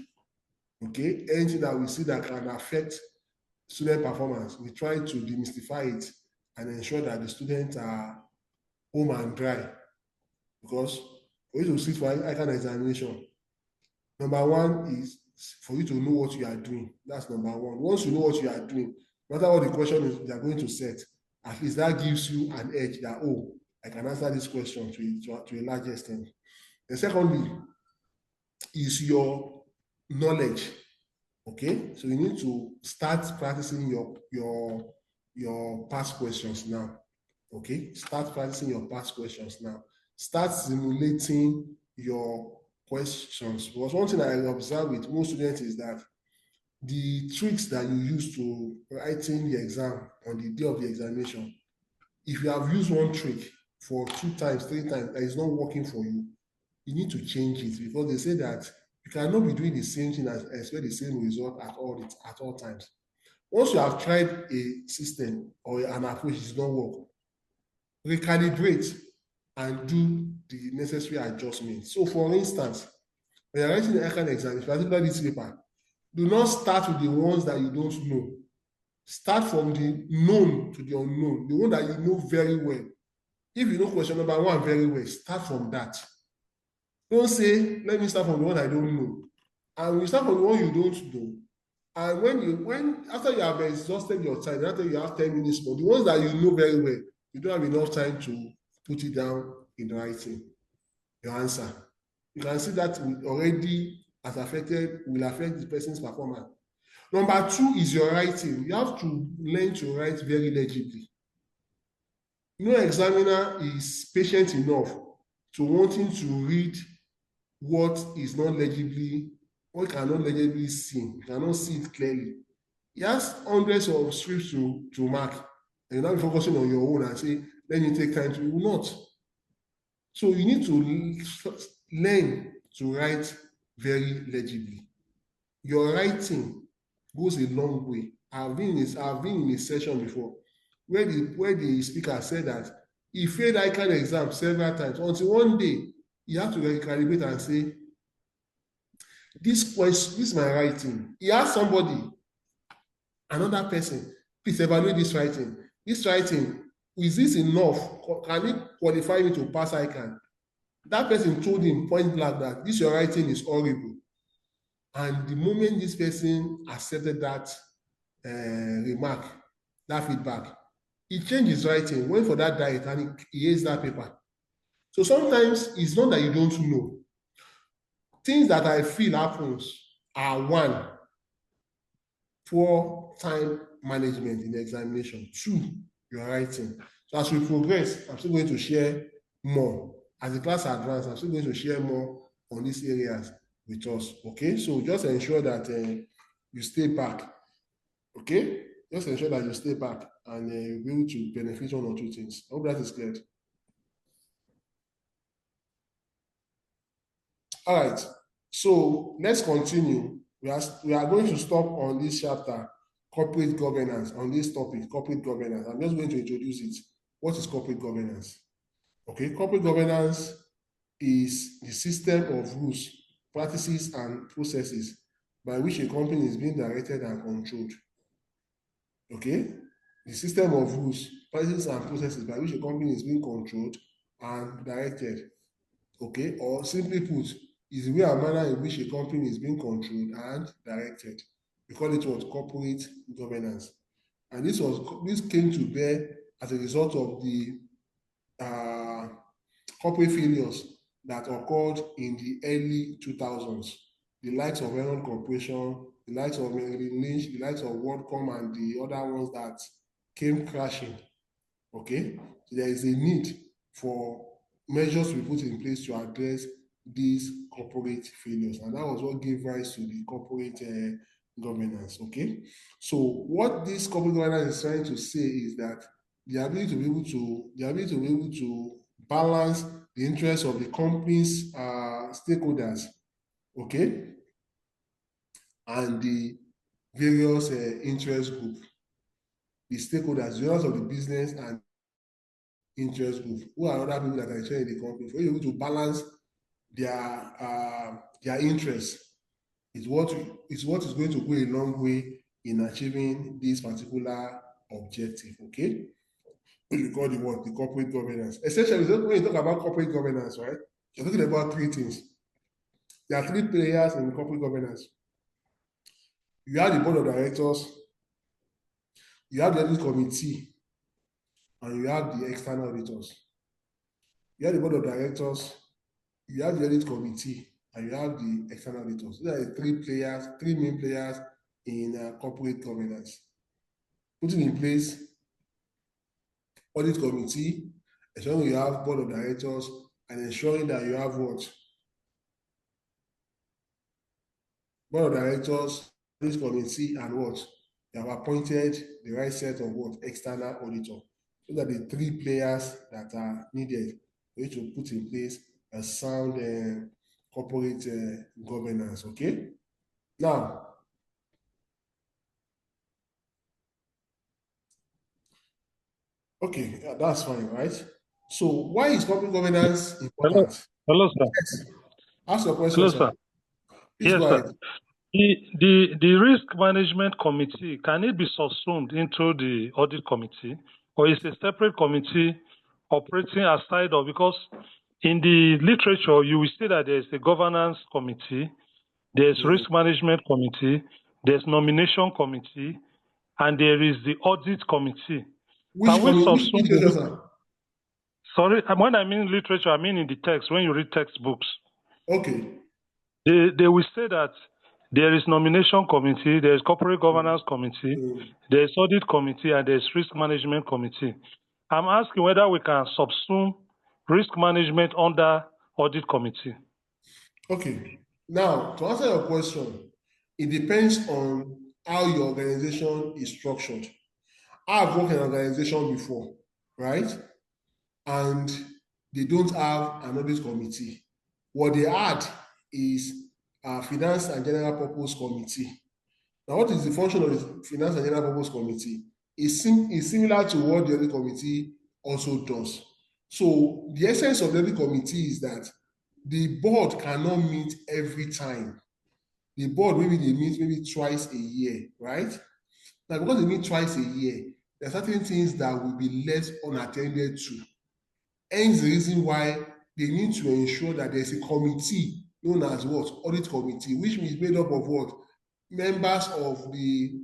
okay? Anything that we see that can affect student performance, we try to demystify it and ensure that the students are home and dry. Because for you to sit for ICAN examination, number one is for you to know what you are doing. That's number one. Once you know what you are doing, no matter what the question is they are going to set, at least that gives you an edge that, oh, I can answer this question to a large extent. And secondly is your knowledge. Okay, so you need to start practicing your past questions now. Okay, start practicing your past questions now. Start simulating your questions. Because one thing I observe with most students is that the tricks that you use to writing the exam on the day of the examination, if you have used one trick for 2 times, 3 times, and it's not working for you, you need to change it, because they say that you cannot be doing the same thing and expect the same result at all times. Once you have tried a system or an approach that does not work, recalibrate and do the necessary adjustments. So for instance, when you're writing the ICAN exam, particularly this paper, do not start with the ones that you don't know. Start from the known to the unknown, the one that you know very well. If you know question number 1 very well, start from that. Don't say, let me start from the one I don't know. And when you start from the one you don't know, and when after you have exhausted your time, after you have 10 minutes more, the ones that you know very well, you don't have enough time to put it down in writing, your answer. You can see that already will affect the person's performance. Number 2 is your writing. You have to learn to write very legibly. No examiner is patient enough to wanting to read what is not legibly, what cannot legibly seen, you cannot see it clearly. He has hundreds of scripts to mark, and you're not focusing on your own and say, let me take time to, you will not. So you need to learn to write very legibly. Your writing goes a long way. I've been in a session before where the speaker said that he failed ICAN exam several times until one day he had to recalibrate and say, this is my writing. He asked somebody, another person, please evaluate this writing. This writing, is this enough? Can it qualify me to pass ICAN? That person told him point blank that this your writing is horrible. And the moment this person accepted that remark, that feedback, he changed his writing, went for that diet, and he erased that paper. So sometimes it's not that you don't know. Things that I feel happens are 1, poor time management in the examination. 2, your writing. So as we progress, I'm still going to share more. As the class advances, I'm still going to share more on these areas with us. Okay, so just ensure that you stay back. Okay, just ensure that you stay back and you'll be able to benefit 1 or 2 things. I hope that is clear. All right, so let's continue. We are going to stop on this chapter corporate governance on this topic, corporate governance. I'm just going to introduce it. What is corporate governance? Okay, corporate governance is the system of rules, practices, and processes by which a company is being directed and controlled. Okay, the system of rules, practices, and processes by which a company is being controlled and directed. Okay, or simply put, is the way and manner in which a company is being controlled and directed. We call it what? Corporate governance. And this came to bear as a result of the corporate failures that occurred in the early 2000s. The likes of Enron Corporation, the likes of Merrill Lynch, the likes of WorldCom, and the other ones that came crashing. Okay, so there is a need for measures to be put in place to address these corporate failures, and that was what gave rise to the corporate governance. Okay, so what this corporate governance is trying to say is that the ability to be able to balance the interests of the company's stakeholders, okay, and the various interest group, the stakeholders, the owners of the business and interest group, who are other people that are sharing the company, for you able to balance their interests is what is going to go a long way in achieving this particular objective. Okay, which we call the corporate governance. Essentially, when you talk about corporate governance, right, you're talking about three things. There are three players in corporate governance. You have the board of directors, you have the audit committee, and you have the external auditors. You have the board of directors, you have the audit committee, and you have the external auditors. These are the three main players in corporate governance. Putting in place audit committee, ensuring you have board of directors, and ensuring that you have what? Board of directors, audit committee, and what? You have appointed the right set of what? External auditor. So that the three players that are needed for you to put in place a sound corporate governance. Okay. Now, okay, that's fine, right? So, why is corporate governance important? Hello, sir. Yes. Ask your question, Hello, sir. Please go ahead. The risk management committee, can it be subsumed into the audit committee, or is a separate committee operating aside of? Because in the literature, you will see that there's a governance committee, there's risk management committee, there's nomination committee, and there is the audit committee. Which literature, sir? Sorry, when I mean literature, I mean in the text, when you read textbooks. Okay. They will say that there is nomination committee, there is corporate governance committee, there is audit committee, and there is risk management committee. I'm asking whether we can subsume risk management under audit committee. Okay. Now, to answer your question, it depends on how your organization is structured. I've worked in an organization before, right? And they don't have an audit committee. What they had is a finance and general purpose committee. Now, what is the function of the finance and general purpose committee? It's similar to what the audit committee also does. So the essence of the audit committee is that the board cannot meet every time. The board, maybe they meet maybe twice a year, right? Now, because they meet twice a year, there are certain things that will be left unattended to. Hence the reason why they need to ensure that there's a committee known as what? Audit committee, which is made up of what? Members of the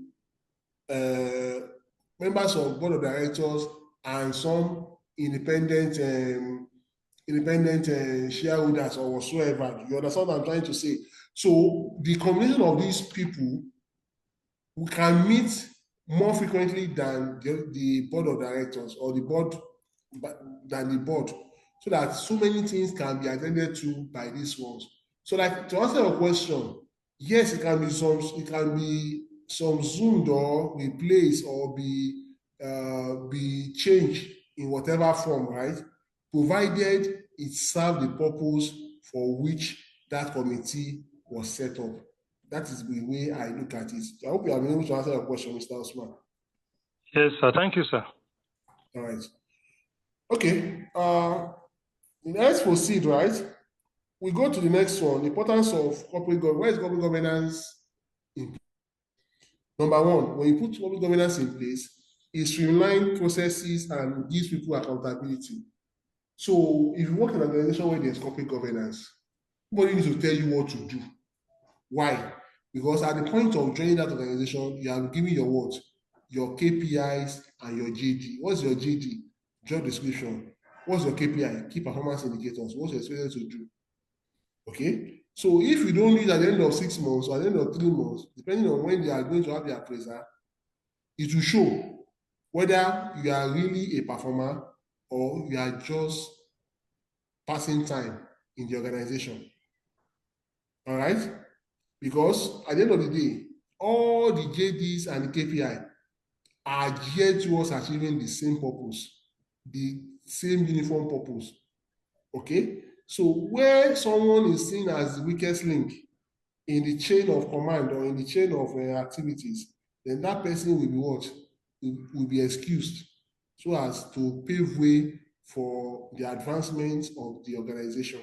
board of directors and some independent shareholders or whatsoever. You understand what I'm trying to say? So the combination of these people who can meet more frequently than the board of directors or the board so that so many things can be attended to by these ones. So, like, to answer your question, yes, it can be subsumed or replaced or be changed in whatever form, right? Provided it serves the purpose for which that committee was set up. That is the way I look at it. I hope you have been able to answer your question, Mr. Osman. Yes, sir. Thank you, sir. All right. Okay. Let's proceed, right? We go to the next one. The importance of corporate governance. Where is corporate governance in place? Number one, when you put corporate governance in place, it streamlines processes and gives people accountability. So if you work in an organization where there's corporate governance, nobody needs to tell you what to do. Why? Because at the point of joining that organization, you have given your what? Your KPIs and your JD. What's your JD? Job description. What's your KPI? Key performance indicators. What's your expected to do? Okay. So if you don't leave at the end of 6 months or at the end of 3 months, depending on when they are going to have their appraisal, it will show whether you are really a performer or you are just passing time in the organization. All right? Because at the end of the day, all the JDs and the KPI are geared towards achieving the same purpose, the same uniform purpose. Okay? So where someone is seen as the weakest link in the chain of command or in the chain of activities, then that person will be what? Will be excused so as to pave way for the advancement of the organization.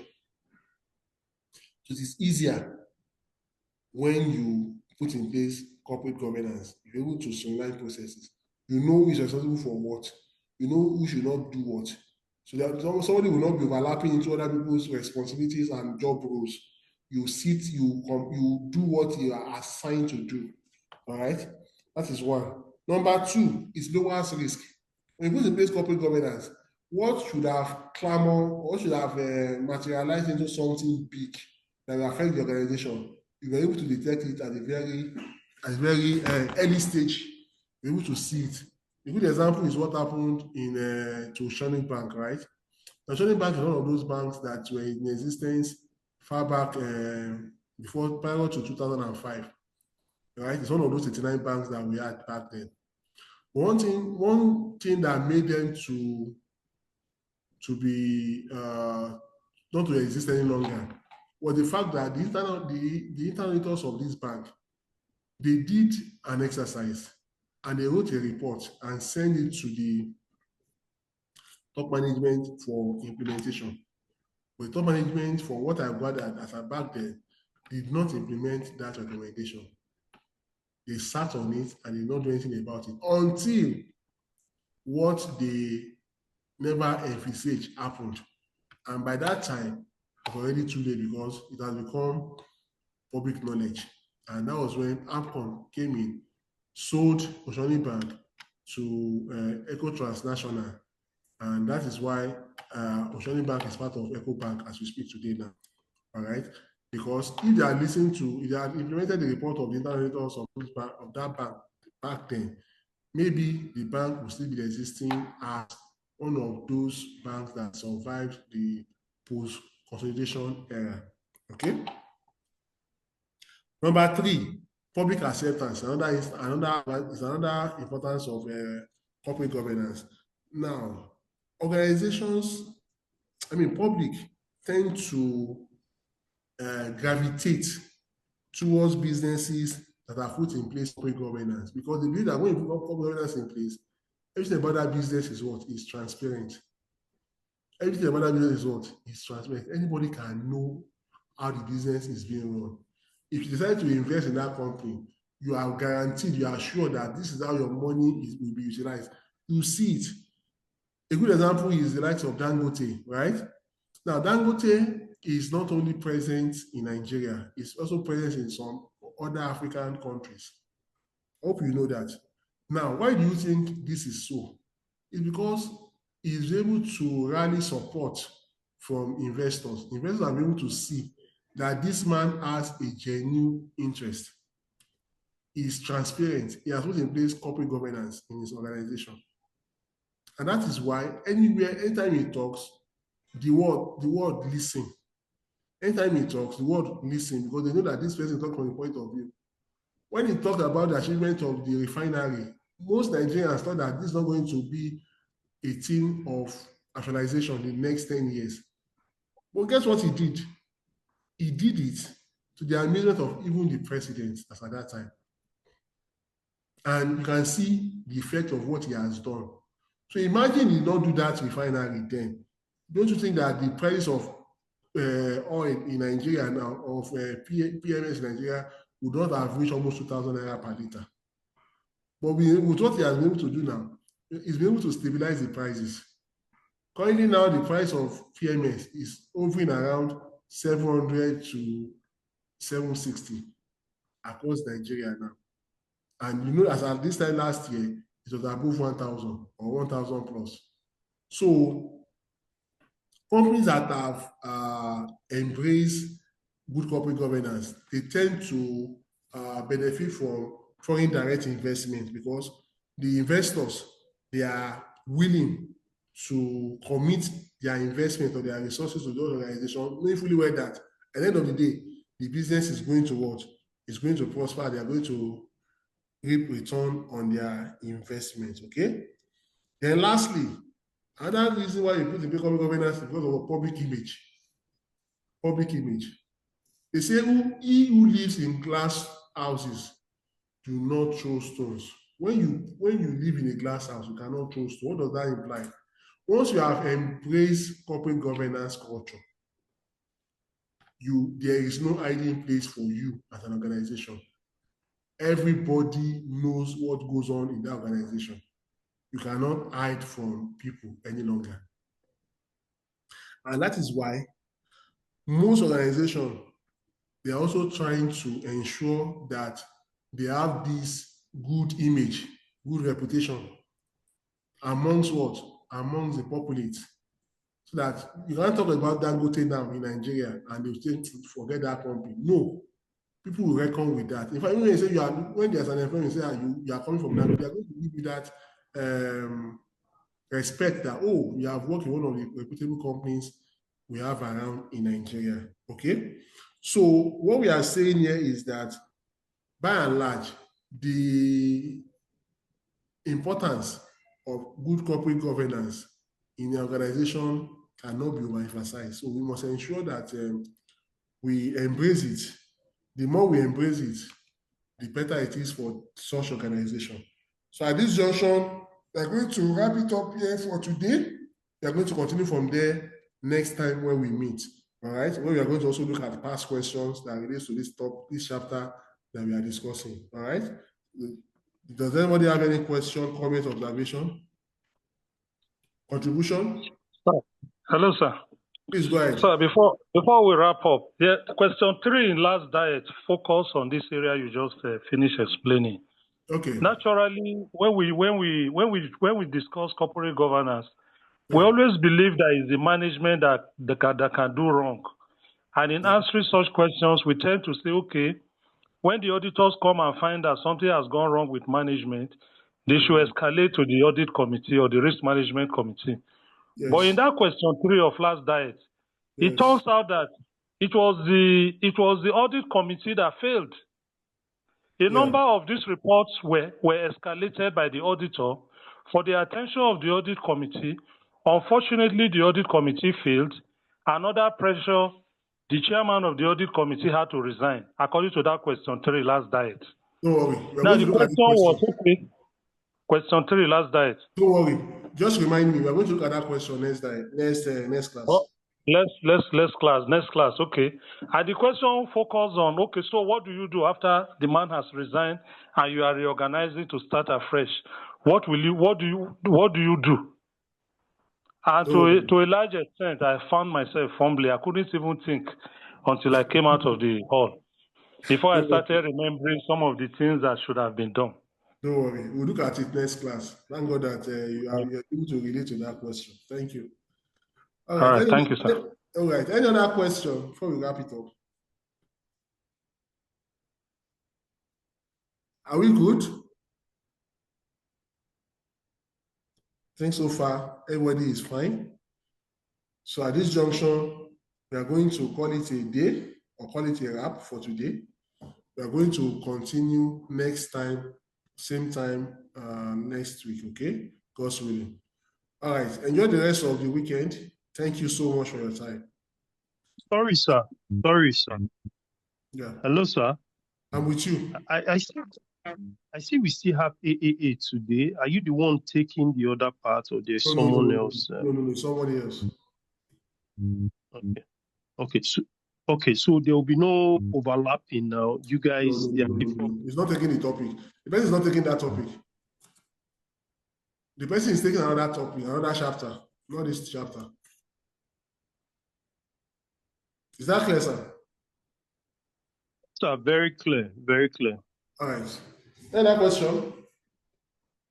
So it is easier when you put in place corporate governance. You're able to streamline processes. You know who is responsible for what. You know who should not do what. So that somebody will not be overlapping into other people's responsibilities and job roles. You sit, you do what you are assigned to do. All right, that is one. Number two is lowers risk. When you put in place corporate governance, what should have what should have materialized into something big that will affect the organization? You were able to detect it at a very early stage. You're able to see it. A good example is what happened in to Shining Bank, right? Now, Shining Bank is one of those banks that were in existence far back prior to 2005. Right? It's one of those 89 banks that we had back then. One thing that made them to be not to exist any longer was the fact that the internal auditors of this bank, they did an exercise and they wrote a report and sent it to the top management for implementation. But top management, for what I gathered as a back then, did not implement that recommendation. They sat on it and did not do anything about it until what they never envisaged happened. And by that time, it was already too late because it has become public knowledge. And that was when APCON came in, sold Oshoni Bank to Eco Transnational. And that is why Oshoni Bank is part of Eco Bank as we speak today now. All right? Because if they are listening to, if they had implemented the report of the internal auditors of that bank back then, maybe the bank will still be existing as one of those banks that survived the post-consolidation era. Okay. Number three, public acceptance. Another importance of corporate governance. Now, public tend to gravitate towards businesses that are put in place corporate governance because they believe that when you put corporate governance in place, everything about that business is what is transparent. Everything about that business is what is transparent. Anybody can know how the business is being run. If you decide to invest in that company, you are guaranteed, you are sure that this is how your money will be utilized. You see it. A good example is the likes of Dangote, right? Now, Dangote is not only present in Nigeria, it's also present in some other African countries. I hope you know that. Now, why do you think this is so? It's because he's able to rally support from investors. Investors are able to see that this man has a genuine interest. He's transparent. He has put in place corporate governance in his organization. And that is why anytime he talks, the word listen. Anytime he talks, the word listen, because they know that this person talks from the point of view. When he talked about the achievement of the refinery, most Nigerians thought that this is not going to be a thing of actualization in the next 10 years. But guess what he did? He did it to the amusement of even the president as at that time. And you can see the effect of what he has done. So imagine he don't do that refinery then. Don't you think that the price of oil in Nigeria now, of PMS in Nigeria, would not have reached almost 2,000 naira per liter? But with what he has been able to do now, he's been able to stabilize the prices. Currently now, the price of PMS is hovering around 700 to 760 across Nigeria now. And you know, as at this time last year, it was above 1,000 or 1,000 plus. So companies that have embraced good corporate governance, they tend to benefit from foreign direct investment because the investors, they are willing to commit their investment or their resources to those organizations, knowing fully well that at the end of the day, the business is going to what? It's going to prosper. They are going to reap return on their investment. Okay. Then lastly, another reason why you put in corporate governance is because of a public image. Public image. They say he who lives in glass houses do not throw stones. When you live in a glass house, you cannot throw stones. What does that imply? Once you have embraced corporate governance culture, there is no hiding place for you as an organization. Everybody knows what goes on in that organization. You cannot hide from people any longer. And that is why most organizations, they are also trying to ensure that they have this good image, good reputation amongst what? Amongst the populace. So that you can't talk about Dangote now in Nigeria and they'll say, forget that company. No, people will reckon with that. In fact, when they say when there's an employment, you say you are coming from Dangote, they are going to give you that respect that, oh, you have worked in one of the reputable companies we have around in Nigeria. Okay. So what we are saying here is that by and large, the importance of good corporate governance in the organization cannot be overemphasized. So we must ensure that we embrace it. The more we embrace it, the better it is for such organization. So at this junction, we're going to wrap it up here for today. We're going to continue from there next time when we meet. All right. Where we are going to also look at past questions that relates to this chapter that we are discussing. All right. Does anybody have any question, comment, observation, contribution? Hello, sir. Please go ahead. So before we wrap up, question 3 in last diet focus on this area you just finished explaining. Okay. Naturally, when we discuss corporate governance, we always believe that it's the management that can do wrong. And in answering such questions, we tend to say, okay, when the auditors come and find that something has gone wrong with management, they should escalate to the audit committee or the risk management committee. Yes. But in that question 3 of last diet, it turns out that it was the audit committee that failed. A number of these reports were escalated by the auditor for the attention of the audit committee. Unfortunately, the audit committee failed. Another pressure, the chairman of the audit committee had to resign, according to that question 3 last diet. Don't worry. Now the question was, okay, question 3 last diet. Don't worry. Just remind me, we're going to look at that question next class. Oh, next class, okay. And the question focused on, okay, so what do you do after the man has resigned and you are reorganizing to start afresh? What do you do? And to a large extent, I found myself fumbling. I couldn't even think until I came out of the hall before I started remembering some of the things that should have been done. Don't worry, we'll look at it next class. Thank God that you are able to relate to that question. Thank you. All right, thank you, sir. All right, any other question before we wrap it up? Are we good? I think so far everybody is fine. So at this junction, we are going to call it a day or call it a wrap for today. We are going to continue next time, same time next week, okay? God's willing. All right, enjoy the rest of the weekend. Thank you so much for your time. Sorry, sir. Yeah. Hello, sir. I'm with you. I see we still have AAA today. Are you the one taking the other part, or there's someone else? No, somebody else. Okay, so there will be no overlapping now. You guys, No. He's not taking the topic. The person is not taking that topic. The person is taking another topic, another chapter, not this chapter. Is that clear, sir? Sir, very clear, very clear. All right. Another question.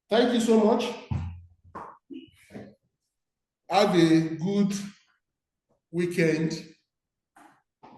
Thank you so much. Have a good weekend.